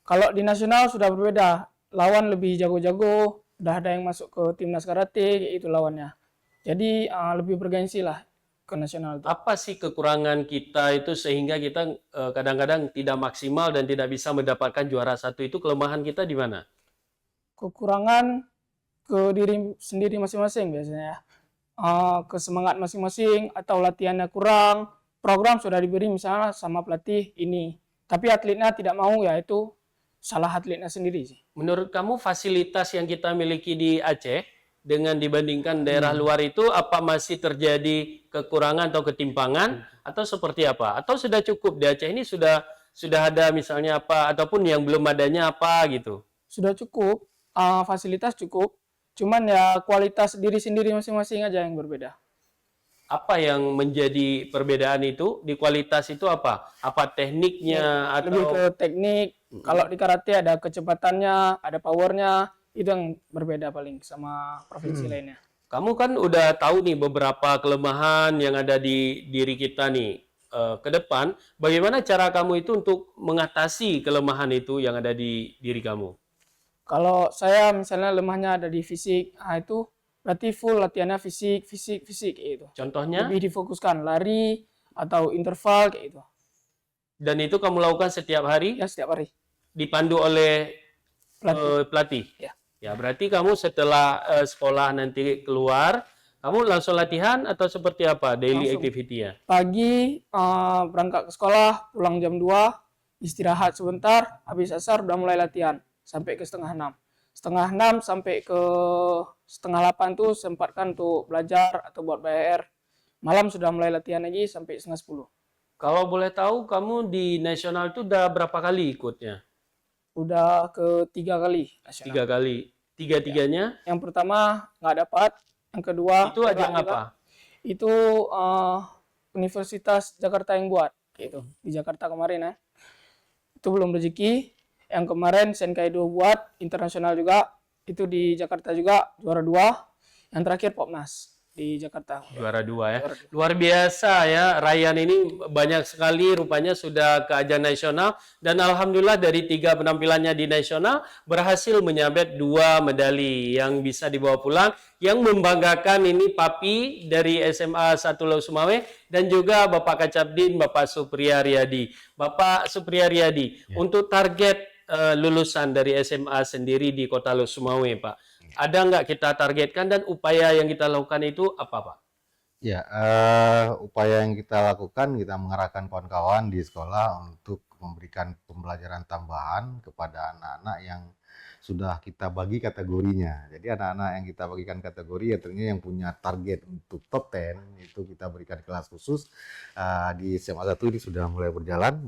Speaker 3: Kalau di nasional sudah berbeda. Lawan lebih jago-jago, udah ada yang masuk ke timnas karate, itu lawannya. Jadi lebih bergengsi lah ke nasional itu.
Speaker 4: Apa sih kekurangan kita itu sehingga kita kadang-kadang tidak maksimal dan tidak bisa mendapatkan juara 1 itu? Kelemahan kita di mana?
Speaker 3: Kekurangan ke diri sendiri masing-masing biasanya ya. Ke semangat masing-masing atau latihannya kurang. Program sudah diberi misalnya sama pelatih ini, tapi atletnya tidak mau, ya itu salah atletnya sendiri sih.
Speaker 4: Menurut kamu fasilitas yang kita miliki di Aceh dengan dibandingkan daerah luar itu apa masih terjadi kekurangan atau ketimpangan atau seperti apa? Atau sudah cukup di Aceh ini sudah ada misalnya apa ataupun yang belum adanya apa gitu?
Speaker 3: Sudah cukup, fasilitas cukup, cuman ya kualitas diri sendiri masing-masing aja yang berbeda.
Speaker 4: Apa yang menjadi perbedaan itu? Di kualitas itu apa? Apa tekniknya
Speaker 3: Lebih
Speaker 4: atau
Speaker 3: ke teknik. Kalau di karate ada kecepatannya, ada powernya, itu yang berbeda paling sama provinsi lainnya.
Speaker 4: kamu kan udah tahu nih beberapa kelemahan yang ada di diri kita nih ke depan. Bagaimana cara kamu itu untuk mengatasi kelemahan itu yang ada di diri kamu?
Speaker 3: Kalau saya misalnya lemahnya ada di fisik, itu berarti full latihannya fisik kayak gitu.
Speaker 4: Contohnya?
Speaker 3: Lebih difokuskan lari atau interval kayak gitu.
Speaker 4: Dan itu kamu lakukan setiap hari?
Speaker 3: Ya setiap hari.
Speaker 4: Dipandu oleh
Speaker 3: Pelatih.
Speaker 4: pelatih?
Speaker 3: Ya.
Speaker 4: Ya, berarti kamu setelah sekolah nanti keluar, kamu langsung latihan atau seperti apa daily
Speaker 3: Langsung.
Speaker 4: activity-nya?
Speaker 3: Pagi berangkat ke sekolah, pulang jam 2, istirahat sebentar, habis asar udah mulai latihan sampai ke setengah 6. Setengah 6 sampai ke setengah 8 tuh sempatkan untuk belajar atau buat PR. Malam sudah mulai latihan lagi sampai setengah 10.
Speaker 4: Kalau boleh tahu, kamu di nasional itu udah berapa kali ikutnya?
Speaker 3: Udah ke 3 kali nasional.
Speaker 4: 3 kali. Tiga-tiganya?
Speaker 3: Yang pertama nggak dapat, yang kedua
Speaker 4: Itu ajang
Speaker 3: juga.
Speaker 4: apa?
Speaker 3: Itu Universitas Jakarta yang buat, gitu di Jakarta kemarin ya. Itu belum rezeki. Yang kemarin Senkaido buat internasional juga, itu di Jakarta juga juara 2. Yang terakhir Popnas di Jakarta.
Speaker 4: Juara 2 ya. Luar biasa ya, Ryan ini banyak sekali rupanya sudah ke ajang nasional dan alhamdulillah dari 3 penampilannya di nasional berhasil menyabet 2 medali yang bisa dibawa pulang, yang membanggakan ini Papi dari SMA 1 Losumawai dan juga Bapak Kacapdin, Bapak Supriya Riyadi. Bapak Supriya Riyadi, untuk target lulusan dari SMA sendiri di Kota Losumawai, Pak. Ada nggak kita targetkan dan upaya yang kita lakukan itu apa, Pak?
Speaker 1: Ya, upaya yang kita lakukan, kita mengerahkan kawan-kawan di sekolah untuk memberikan pembelajaran tambahan kepada anak-anak yang sudah kita bagi kategorinya. Jadi anak-anak yang kita bagikan kategori artinya yang punya target untuk top 10 itu kita berikan kelas khusus di SMA 1 ini sudah mulai berjalan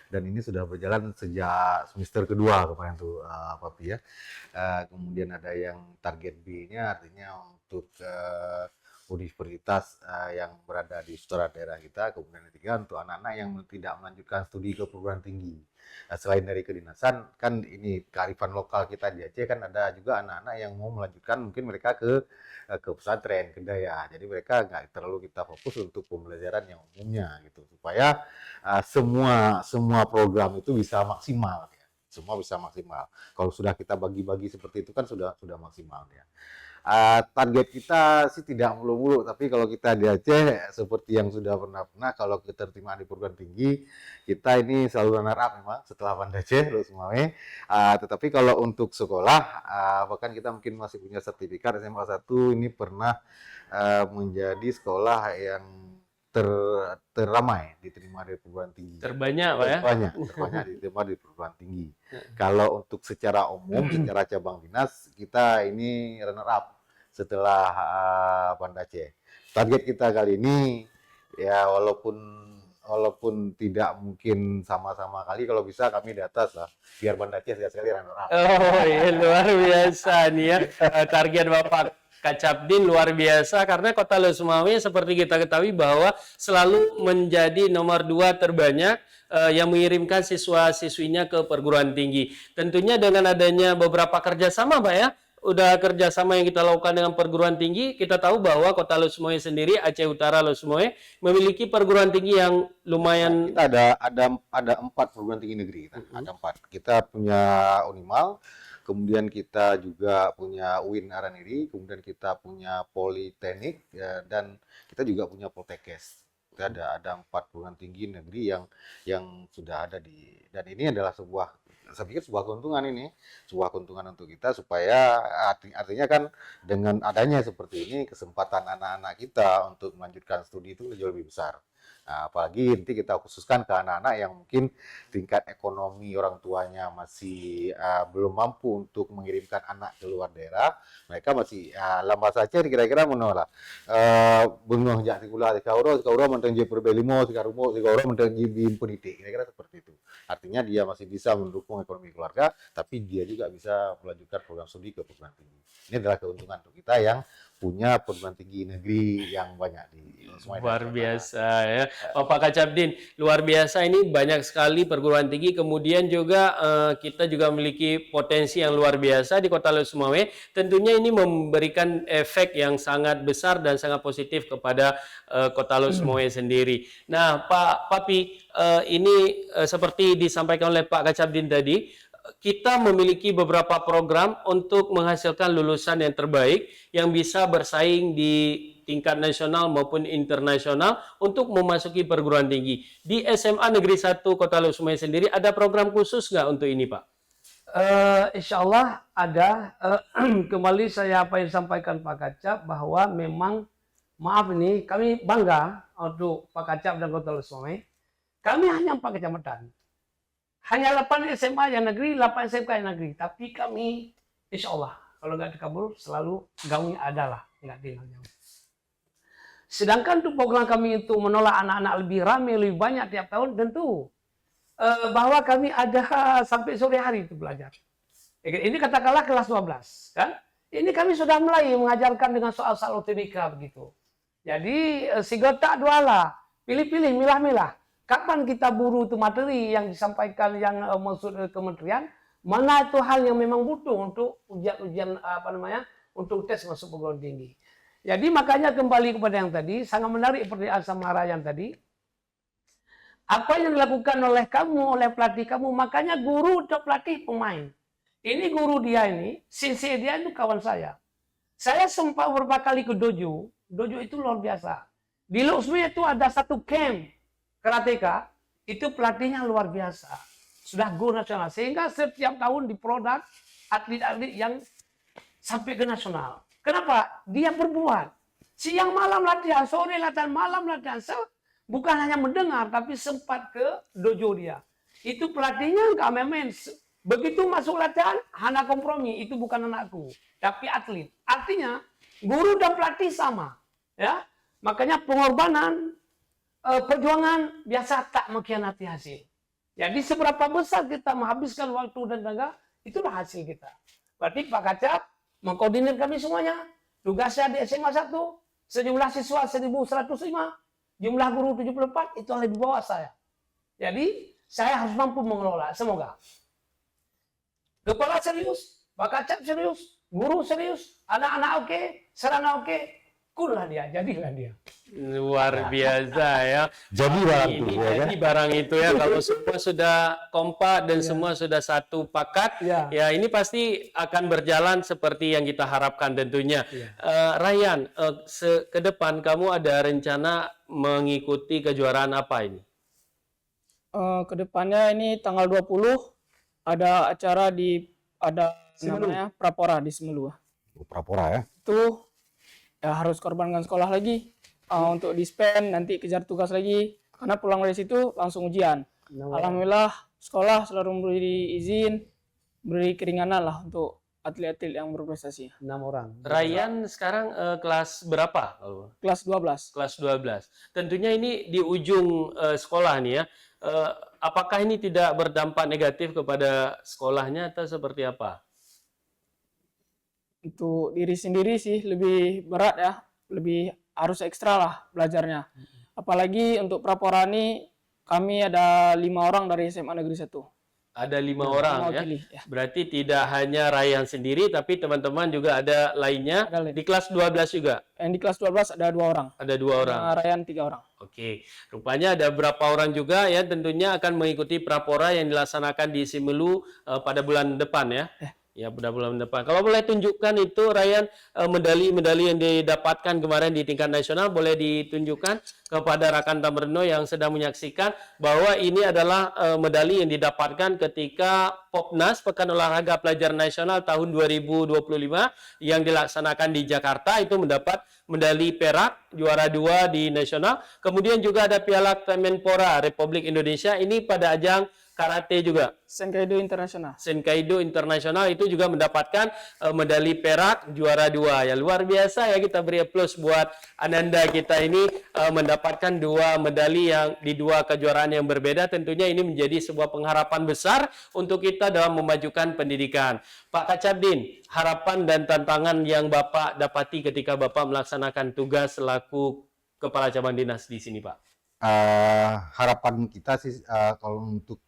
Speaker 1: dan ini sudah berjalan sejak semester kedua kemarin tuh Papi ya. Kemudian ada yang target B-nya artinya untuk universitas yang berada di sekitaran daerah kita. Kemudian yang ketiga untuk anak-anak yang tidak melanjutkan studi ke perguruan tinggi. Selain dari kedinasan, kan ini kearifan lokal kita di Aceh kan ada juga anak-anak yang mau melanjutkan mungkin mereka ke pesantren, ke daya. Jadi mereka nggak terlalu kita fokus untuk pembelajaran yang umumnya gitu supaya semua program itu bisa maksimal ya. Semua bisa maksimal. Kalau sudah kita bagi-bagi seperti itu kan sudah maksimal ya. Target kita sih tidak mulu-mulu, tapi kalau kita di Aceh seperti yang sudah pernah kalau keterterimaan di perguruan tinggi kita ini selalu runner up memang setelah Banda Aceh Lok Sumawe. Tetapi kalau untuk sekolah bahkan kita mungkin masih punya sertifikat SMA 1 ini pernah menjadi sekolah yang terramai diterima di perguruan tinggi.
Speaker 4: Terbanyak Pak ya?
Speaker 1: Terbanyak diterima di perguruan tinggi. Kalau untuk secara umum, secara cabang dinas kita ini runner up setelah Banda Aceh. Target kita kali ini ya walaupun tidak mungkin sama-sama kali, kalau bisa kami di atas lah biar Banda Aceh sekali runner up.
Speaker 4: Oh iya, luar biasa nih ya. Target Bapak Kacapdin luar biasa karena Kota Lok Sumawe seperti kita ketahui bahwa selalu menjadi nomor 2 terbanyak yang mengirimkan siswa-siswinya ke perguruan tinggi. Tentunya dengan adanya beberapa kerjasama Pak ya, udah kerjasama yang kita lakukan dengan perguruan tinggi, kita tahu bahwa Kota Lok Sumawe sendiri, Aceh Utara Lok Sumawe, memiliki perguruan tinggi yang lumayan.
Speaker 1: Kita ada 4 perguruan tinggi negeri, ada 4. Kita punya Unimal, kemudian kita juga punya UIN Araniri, kemudian kita punya Politeknik, ya, dan kita juga punya Poltekkes. Kita ada 4 perguruan tinggi negeri yang sudah ada dan ini adalah saya pikir sebuah keuntungan ini, sebuah keuntungan untuk kita supaya artinya kan dengan adanya seperti ini kesempatan anak-anak kita untuk melanjutkan studi itu jauh lebih besar. Nah, apalagi nanti kita khususkan ke anak-anak yang mungkin tingkat ekonomi orang tuanya masih belum mampu untuk mengirimkan anak ke luar daerah, mereka masih lama saja kira-kira menolak. Bengoh jak tikula sikauro mentang je perbelimo sikarumo sikauro mentang je bim pendidik, kira-kira seperti itu. Artinya dia masih bisa mendukung ekonomi keluarga, tapi dia juga bisa melanjutkan program studi ke perguruan tinggi. Ini adalah keuntungan untuk kita yang punya perguruan tinggi negeri yang banyak di Sumatera.
Speaker 4: Luar biasa ya, Bapak Kacapdin. Luar biasa ini banyak sekali perguruan tinggi. Kemudian juga kita juga memiliki potensi yang luar biasa di Kota Lok Sumawe. Tentunya ini memberikan efek yang sangat besar dan sangat positif kepada Kota Lok Sumawe sendiri. Nah, Pak Papi, ini seperti disampaikan oleh Pak Kacapdin tadi, kita memiliki beberapa program untuk menghasilkan lulusan yang terbaik yang bisa bersaing di tingkat nasional maupun internasional untuk memasuki perguruan tinggi. Di SMA Negeri 1 Kota Lok Sumawe sendiri ada program khusus nggak untuk ini Pak?
Speaker 2: Insya Allah ada. Kembali saya apa yang disampaikan Pak Kacap bahwa memang maaf ini kami bangga untuk Pak Kacap dan Kota Lok Sumawe. Kami hanya 4 kecamatan. Hanya 8 SMA yang negeri, 8 SMK yang negeri. Tapi kami, insya Allah, kalau nggak dikabul, selalu gaungnya adalah. Nggak tinggal jauh. Sedangkan untuk program kami itu menolak anak-anak lebih ramai, lebih banyak tiap tahun, tentu bahwa kami ada sampai sore hari itu belajar. Ini katakanlah kelas 12. Kan? Ini kami sudah mulai mengajarkan dengan soal-soal UTBK begitu. Jadi, sigotak duala, pilih-pilih, milah-milah. Kapan kita buru itu materi yang disampaikan yang maksud kementerian, mana itu hal yang memang butuh untuk ujian untuk tes masuk perguruan tinggi. Jadi makanya kembali kepada yang tadi, sangat menarik pertanyaan Samara yang tadi. Apa yang dilakukan oleh kamu, oleh pelatih kamu, makanya guru atau pelatih pemain. Ini guru dia ini, sensei dia itu kawan saya. Saya sempat beberapa kali ke dojo. Dojo itu luar biasa. Di Lok Sumawe itu ada satu camp karateka, itu pelatihnya luar biasa. Sudah go nasional. Sehingga setiap tahun diproduk atlet-atlet yang sampai ke nasional. Kenapa? Dia berbuat. Siang malam latihan, sore latihan, malam latihan. Bukan hanya mendengar, tapi sempat ke dojo dia. Itu pelatihnya nggak main-main. Begitu masuk latihan, hana kompromi. Itu bukan anakku, tapi atlet. Artinya, guru dan pelatih sama. Ya, makanya pengorbanan, perjuangan biasa tak mengkhianati hasil. Jadi seberapa besar kita menghabiskan waktu dan tenaga, itulah hasil kita. Berarti Pak Kacap mengkoordinir kami semuanya. Tugasnya di SMA 1, sejumlah siswa 1.105, jumlah guru 74, itu lebih bawah saya. Jadi saya harus mampu mengelola, semoga. Kepala serius, Pak Kacap serius, guru serius, anak-anak oke, sarana oke, kulah dia, jadilah dia.
Speaker 4: Luar biasa ya.
Speaker 1: Jadi barang itu,
Speaker 4: Ini
Speaker 1: ya kan?
Speaker 4: jadi barang itu ya, kalau semua sudah kompak dan semua sudah satu pakat,
Speaker 2: Ya.
Speaker 4: ya ini pasti akan berjalan seperti yang kita harapkan tentunya. Ryan, ke depan kamu ada rencana mengikuti kejuaraan apa ini?
Speaker 3: Kedepannya ini tanggal 20 ada acara namanya Prapora di Semelu.
Speaker 1: Prapora ya.
Speaker 3: Itu ya harus korbankan sekolah lagi untuk dispen, nanti kejar tugas lagi karena pulang dari situ langsung ujian. Alhamdulillah sekolah selalu memberi izin, beri keringanan lah untuk atlet-atlet yang berprestasi.
Speaker 2: 6 orang.
Speaker 4: Ryan sekarang kelas berapa?
Speaker 3: Kelas 12.
Speaker 4: Kelas 12. Tentunya ini di ujung sekolah nih ya. Apakah ini tidak berdampak negatif kepada sekolahnya atau seperti apa?
Speaker 3: Untuk diri sendiri sih lebih berat ya, lebih harus ekstra lah belajarnya. Apalagi untuk Prapora ini kami ada 5 orang dari SMA Negeri 1.
Speaker 4: Ada 5 orang ya.
Speaker 3: mewakili, ya.
Speaker 4: Berarti tidak hanya Ryan sendiri, tapi teman-teman juga ada lainnya.
Speaker 3: Ada lain.
Speaker 4: Di kelas 12 juga
Speaker 3: Yang di kelas 12 ada 2 orang.
Speaker 4: ada 2 orang.
Speaker 3: Ryan 3 orang.
Speaker 4: Oke, rupanya ada berapa orang juga ya tentunya akan mengikuti Prapora yang dilaksanakan di Simelu pada bulan depan ya. Ya, pada bulan depan. Kalau boleh tunjukkan itu Ryan, medali-medali yang didapatkan kemarin di tingkat nasional, boleh ditunjukkan kepada rekan Tamreno yang sedang menyaksikan bahwa ini adalah medali yang didapatkan ketika Popnas Pekan Olahraga Pelajar Nasional tahun 2025 yang dilaksanakan di Jakarta, itu mendapat medali perak juara 2 di nasional. Kemudian juga ada Piala Kemenpora Republik Indonesia, ini pada ajang karate juga.
Speaker 3: Senkaido Internasional.
Speaker 4: Senkaido Internasional itu juga mendapatkan medali perak juara 2. Ya luar biasa ya, kita beri plus buat Ananda kita ini mendapatkan 2 medali yang di 2 kejuaraan yang berbeda. Tentunya ini menjadi sebuah pengharapan besar untuk kita dalam memajukan pendidikan. Pak Kacabdin, harapan dan tantangan yang Bapak dapati ketika Bapak melaksanakan tugas selaku Kepala Cabang Dinas di sini, Pak?
Speaker 1: Harapan kita sih kalau untuk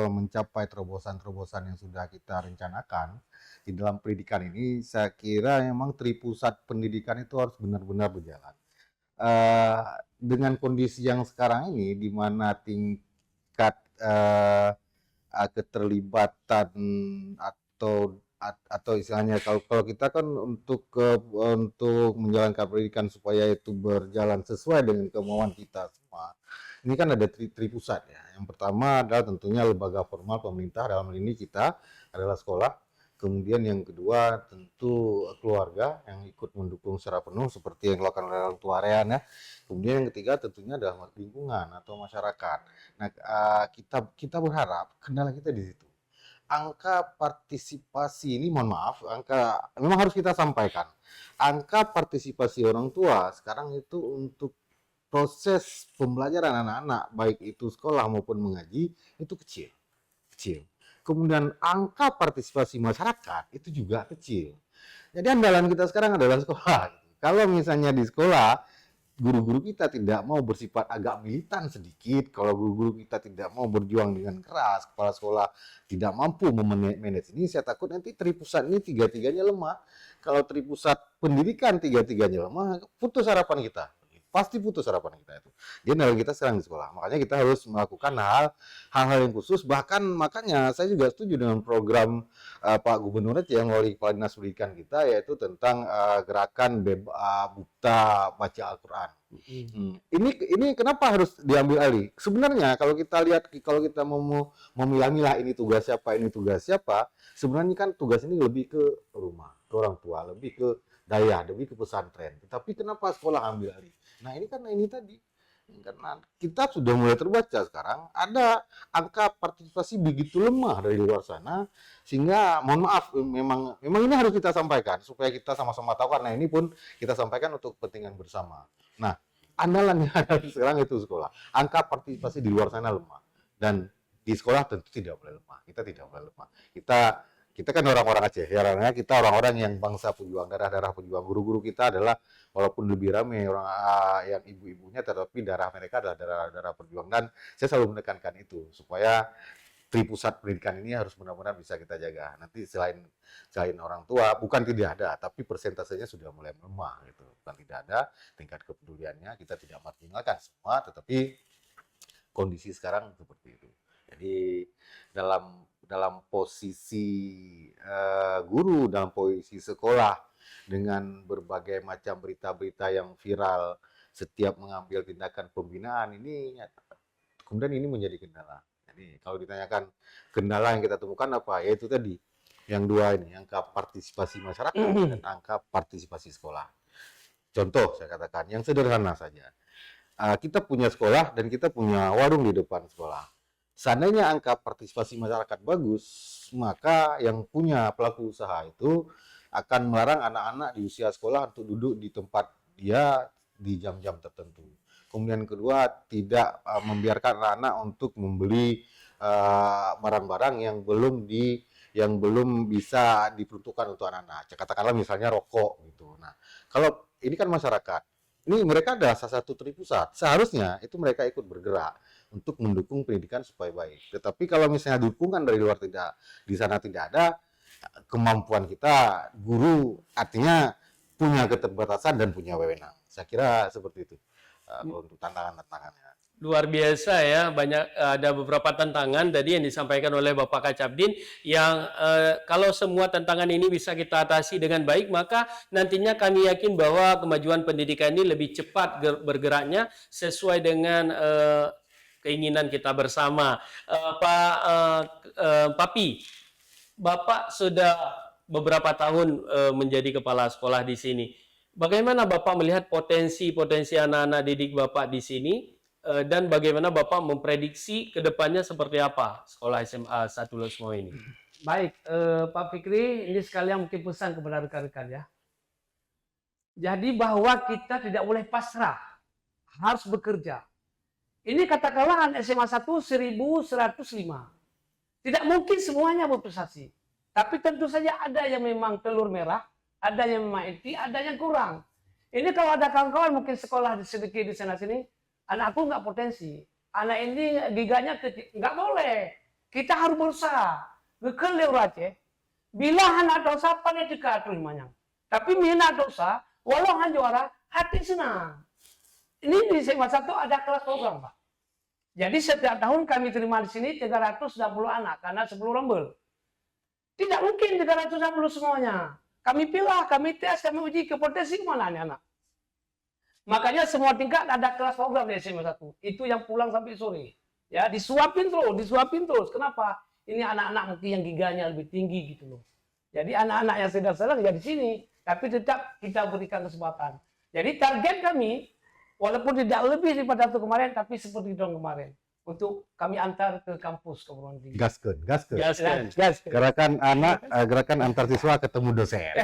Speaker 1: mencapai terobosan-terobosan yang sudah kita rencanakan di dalam pendidikan ini, saya kira memang tripusat pendidikan itu harus benar-benar berjalan. Dengan kondisi yang sekarang ini, di mana tingkat keterlibatan atau istilahnya kalau kita kan untuk menjalankan pendidikan supaya itu berjalan sesuai dengan kemauan kita semua. Ini kan ada tripusat ya. Yang pertama adalah tentunya lembaga formal pemerintah, dalam hal ini kita adalah sekolah. Kemudian yang kedua tentu keluarga yang ikut mendukung secara penuh seperti yang dilakukan oleh orang tua Ryan ya. Kemudian yang ketiga tentunya adalah lingkungan atau masyarakat. Nah, kita berharap kendala kita di situ. Angka partisipasi ini, mohon maaf, memang harus kita sampaikan. Angka partisipasi orang tua sekarang itu untuk proses pembelajaran anak-anak, baik itu sekolah maupun mengaji, itu kecil. Kemudian angka partisipasi masyarakat itu juga kecil. Jadi andalan kita sekarang adalah sekolah. Kalau misalnya di sekolah, guru-guru kita tidak mau bersifat agak militan sedikit, kalau guru-guru kita tidak mau berjuang dengan keras, kepala sekolah tidak mampu memanage ini, saya takut nanti tripusat ini tiga-tiganya lemah. Kalau tripusat pendidikan tiga-tiganya lemah, putus harapan kita. Pasti putus harapan kita itu. Jadi andalan kita sekarang di sekolah. Makanya kita harus melakukan hal-hal yang khusus. Bahkan makanya saya juga setuju dengan program Pak Gubernur yang melalui Kepala Dinas Pendidikan kita, yaitu tentang gerakan buta baca Al-Quran. Ini kenapa harus diambil alih? Sebenarnya kalau kita lihat, kalau kita mau memilah-milah ini tugas siapa, sebenarnya kan tugas ini lebih ke rumah, ke orang tua, lebih ke daya, lebih ke pesantren. Tetapi kenapa sekolah ambil alih? Nah ini tadi Karena kita sudah mulai terbaca sekarang ada angka partisipasi begitu lemah dari luar sana, sehingga mohon maaf memang ini harus kita sampaikan supaya kita sama-sama tahu, karena ini pun kita sampaikan untuk kepentingan bersama. Nah, andalan yang ada sekarang itu sekolah. Angka partisipasi di luar sana lemah, dan di sekolah tentu tidak boleh lemah. Kita tidak boleh lemah. Kita kan orang-orang Aceh, ya, kita orang-orang yang bangsa pejuang, darah-darah pejuang. Guru-guru kita adalah walaupun lebih ramai orang yang ibu-ibunya, tetapi darah mereka adalah darah-darah pejuang. Dan saya selalu menekankan itu supaya tripusat pendidikan ini harus benar-benar bisa kita jaga. Nanti selain orang tua, bukan tidak ada, tapi persentasenya sudah mulai melemah gitu. Bukan tidak ada, tingkat kepeduliannya kita tidak marginalkan semua, tetapi kondisi sekarang seperti itu. Jadi dalam posisi guru, dalam posisi sekolah, dengan berbagai macam berita-berita yang viral, setiap mengambil tindakan pembinaan ini, kemudian ini menjadi kendala. Jadi kalau ditanyakan kendala yang kita temukan apa, yaitu tadi yang dua ini, angka partisipasi masyarakat dan angka partisipasi sekolah. Contoh saya katakan yang sederhana saja, kita punya sekolah dan kita punya warung di depan sekolah. Seandainya angka partisipasi masyarakat bagus, maka yang punya pelaku usaha itu akan melarang anak-anak di usia sekolah untuk duduk di tempat dia di jam-jam tertentu. Kemudian kedua, tidak membiarkan anak-anak untuk membeli barang-barang yang belum bisa diperuntukkan untuk anak-anak. Katakanlah misalnya rokok gitu. Nah, kalau ini kan masyarakat, ini mereka adalah salah satu tripusat. Seharusnya itu mereka ikut bergerak untuk mendukung pendidikan supaya baik. Tetapi kalau misalnya dukungan dari luar di sana tidak ada, kemampuan kita guru artinya punya keterbatasan dan punya wewenang. Saya kira seperti itu untuk tantangan-tantangannya.
Speaker 4: Luar biasa ya, ada beberapa tantangan tadi yang disampaikan oleh Bapak Kacapdin yang kalau semua tantangan ini bisa kita atasi dengan baik, maka nantinya kami yakin bahwa kemajuan pendidikan ini lebih cepat bergeraknya sesuai dengan keinginan kita bersama. Papi, Bapak sudah beberapa tahun menjadi kepala sekolah di sini. Bagaimana Bapak melihat potensi anak-anak didik Bapak di sini? Dan bagaimana Bapak memprediksi ke depannya seperti apa sekolah SMA 1 Lok Sumawe ini?
Speaker 2: Baik, Pak Fikri, ini sekalian mungkin pesan kepada rekan-rekan ya. Jadi bahwa kita tidak boleh pasrah, harus bekerja. Ini katakanlah anak SMA 1 1105. Tidak mungkin semuanya berprestasi. Tapi tentu saja ada yang memang telur merah, ada yang memang inti, ada yang kurang. Ini kalau ada kawan-kawan mungkin sekolah sedikit di sana-sini, anakku nggak potensi, anak ini giganya kecil, nggak boleh. Kita harus berusaha. Gekel Aceh, bila anak dosa pandai dekat terimanya. Tapi minat dosa, walau hanya juara, hati senang. Ini di SMA 1 ada kelas program, Pak. Jadi setiap tahun kami terima di sini 360 anak, karena 10 rembel. Tidak mungkin 360 semuanya. Kami pilih, kami tes, kami uji kepotensi mana nih anak. Makanya semua tingkat ada kelas program di SMA 1. Itu yang pulang sampai sore. Ya, disuapin terus. Kenapa? Ini anak-anak mungkin yang giganya lebih tinggi gitu loh. Jadi anak-anak yang sedang-sedang ya di sini, tapi tetap kita berikan kesempatan. Jadi target kami walaupun tidak lebih daripada itu kemarin, tapi seperti tahun kemarin. Untuk kami antar ke kampus keperluan tinggi.
Speaker 1: Gaskeun.
Speaker 2: Gas.
Speaker 1: Gerakan antar siswa ketemu dosen.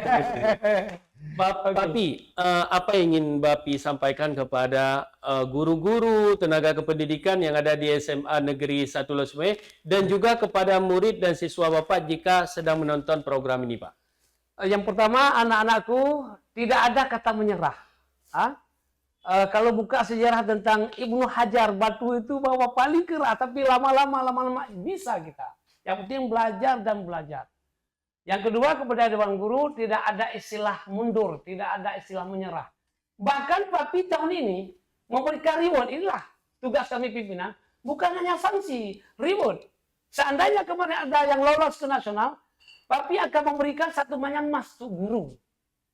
Speaker 4: Papi, apa yang ingin Bapi sampaikan kepada guru-guru, tenaga kependidikan yang ada di SMA Negeri 1 Lok Sumawe dan juga kepada murid dan siswa Bapak jika sedang menonton program ini, Pak?
Speaker 2: Yang pertama, anak-anakku tidak ada kata menyerah. Kalau buka sejarah tentang Ibnu Hajar, batu itu bahwa paling keras, tapi lama-lama bisa kita. Yang penting belajar dan belajar. Yang kedua, kepada Dewan Guru tidak ada istilah mundur, tidak ada istilah menyerah. Bahkan Papi tahun ini memberikan reward, inilah tugas kami pimpinan, bukan hanya sanksi, reward. Seandainya kemarin ada yang lolos ke nasional, Papi akan memberikan 1 manyang emas untuk guru.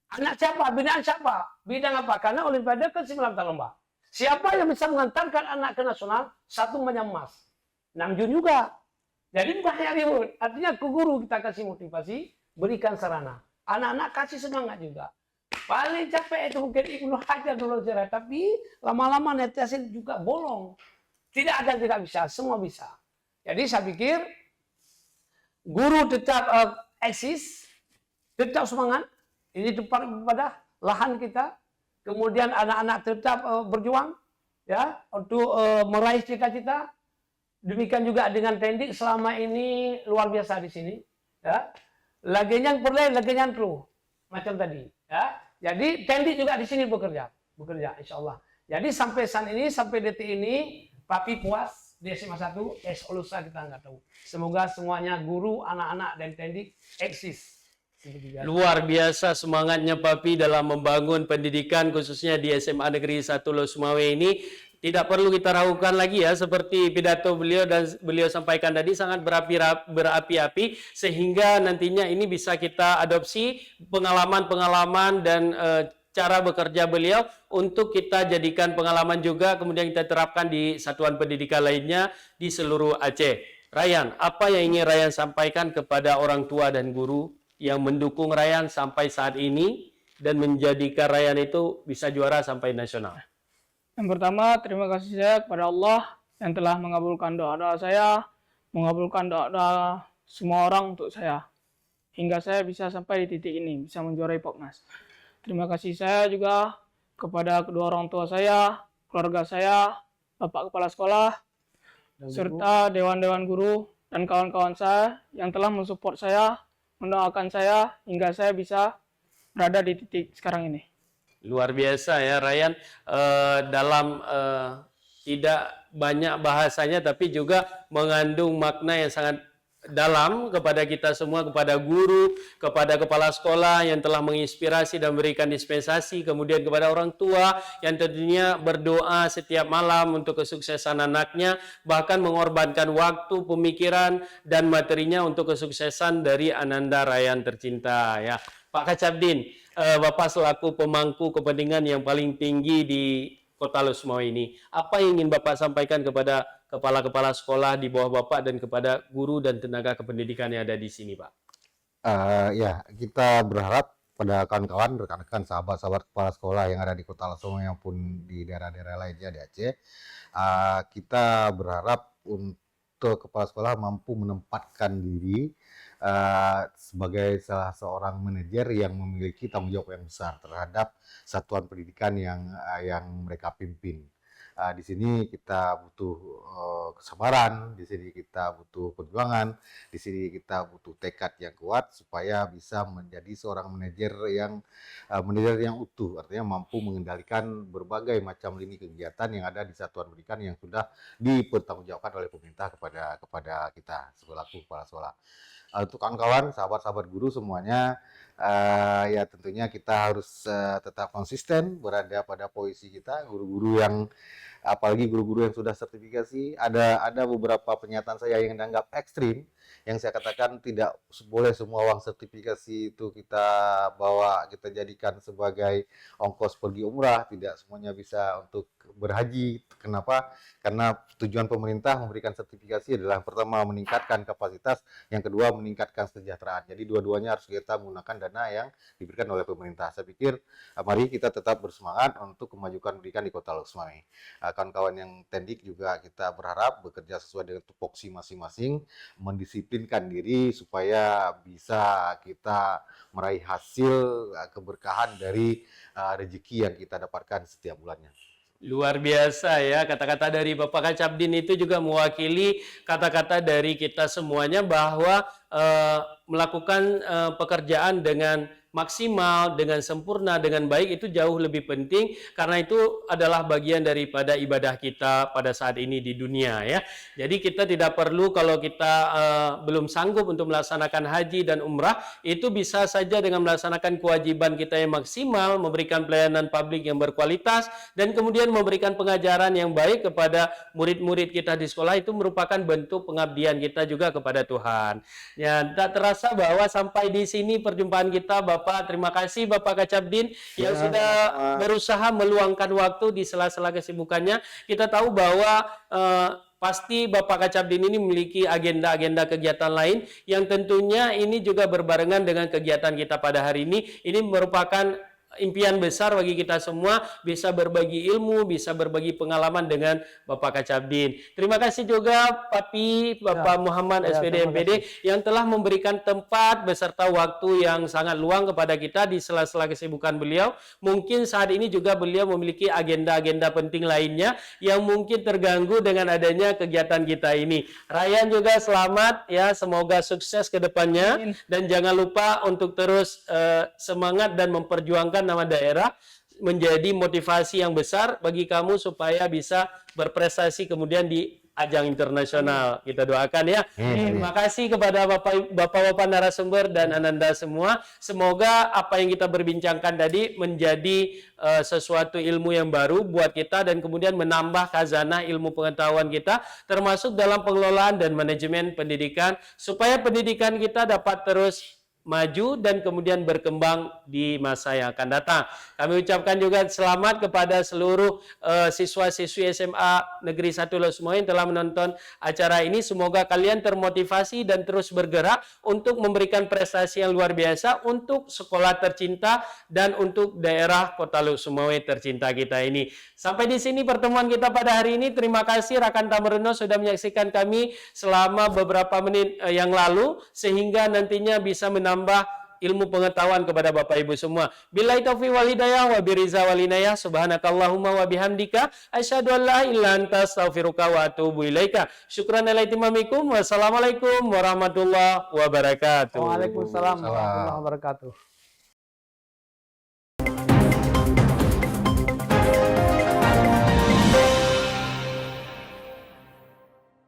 Speaker 2: Anak siapa? Binaan siapa? Bidang apa? Karena Olimpiade kan 9 tahun lomba. Siapa yang bisa mengantarkan anak ke nasional 1 manyang emas? Namjun juga. Jadi banyak reward. Artinya ke guru kita kasih motivasi, berikan sarana. Anak-anak kasih semangat juga. Paling capek itu mungkin Ibnu Hajar dulu sejarah, tapi lama-lama netizen juga bolong. Tidak ada yang tidak bisa, semua bisa. Jadi saya pikir guru tetap eksis, tetap semangat. Ini tempat ibadah, lahan kita. Kemudian anak-anak tetap berjuang ya untuk meraih cita-cita. Demikian juga dengan Tendik selama ini luar biasa di sini. Ya. Lagian perlu, lagian kru macam tadi. Ya. Jadi Tendik juga di sini bekerja, insya Allah. Jadi sampai saat ini, sampai detik ini, Papi puas di SMA 1, lusa kita nggak tahu. Semoga semuanya guru, anak-anak dan Tendik eksis.
Speaker 4: Luar biasa semangatnya Papi dalam membangun pendidikan khususnya di SMA Negeri 1 Lok Sumawe ini. Tidak perlu kita ragukan lagi ya, seperti pidato beliau dan beliau sampaikan tadi sangat berapi-api sehingga nantinya ini bisa kita adopsi pengalaman-pengalaman dan cara bekerja beliau untuk kita jadikan pengalaman juga kemudian kita terapkan di satuan pendidikan lainnya di seluruh Aceh. Ryan, apa yang ingin Ryan sampaikan kepada orang tua dan guru yang mendukung Ryan sampai saat ini dan menjadikan Ryan itu bisa juara sampai nasional?
Speaker 3: Yang pertama, terima kasih saya kepada Allah yang telah mengabulkan doa-doa saya, mengabulkan doa-doa semua orang untuk saya, hingga saya bisa sampai di titik ini, bisa menjuarai Popnas. Terima kasih saya juga kepada kedua orang tua saya, keluarga saya, Bapak Kepala Sekolah, serta dewan-dewan guru dan kawan-kawan saya yang telah mensupport saya, mendoakan saya, hingga saya bisa berada di titik sekarang ini.
Speaker 4: Luar biasa ya Ryan, dalam tidak banyak bahasanya tapi juga mengandung makna yang sangat dalam kepada kita semua, kepada guru, kepada kepala sekolah yang telah menginspirasi dan memberikan dispensasi, kemudian kepada orang tua yang tentunya berdoa setiap malam untuk kesuksesan anaknya, bahkan mengorbankan waktu, pemikiran, dan materinya untuk kesuksesan dari Ananda Ryan tercinta ya. Pak Kacabdin, Bapak selaku pemangku kepentingan yang paling tinggi di Kota Lok Sumawe ini, apa yang ingin Bapak sampaikan kepada kepala-kepala sekolah di bawah Bapak dan kepada guru dan tenaga kependidikan yang ada di sini, Pak?
Speaker 1: Ya, kita berharap pada kawan-kawan, rekan-rekan, sahabat-sahabat kepala sekolah yang ada di Kota Lok Sumawe maupun di daerah-daerah lainnya di Aceh, kita berharap untuk kepala sekolah mampu menempatkan diri sebagai salah seorang manajer yang memiliki tanggung jawab yang besar terhadap satuan pendidikan yang mereka pimpin. Di sini kita butuh kesabaran, di sini kita butuh perjuangan, di sini kita butuh tekad yang kuat supaya bisa menjadi seorang manajer yang utuh, artinya mampu mengendalikan berbagai macam lini kegiatan yang ada di satuan pendidikan yang sudah dipertanggungjawabkan oleh pemerintah kepada kita selaku kepala sekolah. Untuk kawan-kawan, sahabat-sahabat guru semuanya, ya tentunya kita harus tetap konsisten berada pada posisi kita, guru-guru yang apalagi guru-guru yang sudah sertifikasi. Ada beberapa pernyataan saya yang dianggap ekstrim, yang saya katakan tidak boleh semua uang sertifikasi itu kita bawa, kita jadikan sebagai ongkos pergi umrah, tidak semuanya bisa untuk berhaji. Kenapa? Karena tujuan pemerintah memberikan sertifikasi adalah pertama meningkatkan kapasitas, yang kedua meningkatkan kesejahteraan. Jadi dua-duanya harus kita menggunakan dana yang diberikan oleh pemerintah. Saya pikir mari kita tetap bersemangat untuk kemajuan pendidikan di Kota Lok Sumawe. Kawan-kawan yang Tendik juga kita berharap bekerja sesuai dengan tupoksi masing-masing, mendisiplinkan diri supaya bisa kita meraih hasil keberkahan dari rezeki yang kita dapatkan setiap bulannya.
Speaker 4: Luar biasa ya, kata-kata dari Bapak Kacabdin itu juga mewakili kata-kata dari kita semuanya bahwa melakukan pekerjaan dengan maksimal, dengan sempurna, dengan baik itu jauh lebih penting karena itu adalah bagian daripada ibadah kita pada saat ini di dunia ya. Jadi kita tidak perlu kalau kita belum sanggup untuk melaksanakan haji dan umrah, itu bisa saja dengan melaksanakan kewajiban kita yang maksimal, memberikan pelayanan publik yang berkualitas dan kemudian memberikan pengajaran yang baik kepada murid-murid kita di sekolah, itu merupakan bentuk pengabdian kita juga kepada Tuhan. Ya, tak terasa bahwa sampai di sini perjumpaan kita, Bapak. Terima kasih Bapak Kacabdin yang sudah berusaha meluangkan waktu di sela-sela kesibukannya. Kita tahu bahwa pasti Bapak Kacabdin ini memiliki agenda-agenda kegiatan lain yang tentunya ini juga berbarengan dengan kegiatan kita pada hari ini. Ini merupakan impian besar bagi kita semua, bisa berbagi ilmu, bisa berbagi pengalaman dengan Bapak Kacabdin. Terima kasih juga Papi, Bapak Muhammad SPD
Speaker 2: terima
Speaker 4: MPD yang telah memberikan tempat beserta waktu yang sangat luang kepada kita di sela-sela kesibukan beliau. Mungkin saat ini juga beliau memiliki agenda-agenda penting lainnya yang mungkin terganggu dengan adanya kegiatan kita ini. Ryan juga selamat ya, semoga sukses ke depannya dan jangan lupa untuk terus semangat dan memperjuangkan nama daerah menjadi motivasi yang besar bagi kamu supaya bisa berprestasi kemudian di ajang internasional. Kita doakan ya. Terima kasih kepada Bapak-bapak narasumber dan Ananda semua. Semoga apa yang kita berbincangkan tadi menjadi sesuatu ilmu yang baru buat kita dan kemudian menambah khazanah ilmu pengetahuan kita termasuk dalam pengelolaan dan manajemen pendidikan supaya pendidikan kita dapat terus maju dan kemudian berkembang di masa yang akan datang. Kami ucapkan juga selamat kepada seluruh siswa-siswi SMA Negeri 1 Losmo yang telah menonton acara ini. Semoga kalian termotivasi dan terus bergerak untuk memberikan prestasi yang luar biasa untuk sekolah tercinta dan untuk daerah Kota Lok-Sumawe tercinta kita ini. Sampai di sini pertemuan kita pada hari ini. Terima kasih Rakan Tamreno sudah menyaksikan kami selama beberapa menit yang lalu sehingga nantinya bisa menambah ilmu pengetahuan kepada Bapak Ibu semua. Billahi taufiq wal hidayah wa biriza wal inayah. Subhanakallahumma wa bihamdika asyhadu an la ilaha illa anta astaghfiruka wa atubu ilaika. Syukran ala itimamikum. Wassalamualaikum warahmatullahi wabarakatuh.
Speaker 2: Waalaikumsalam warahmatullahi wabarakatuh.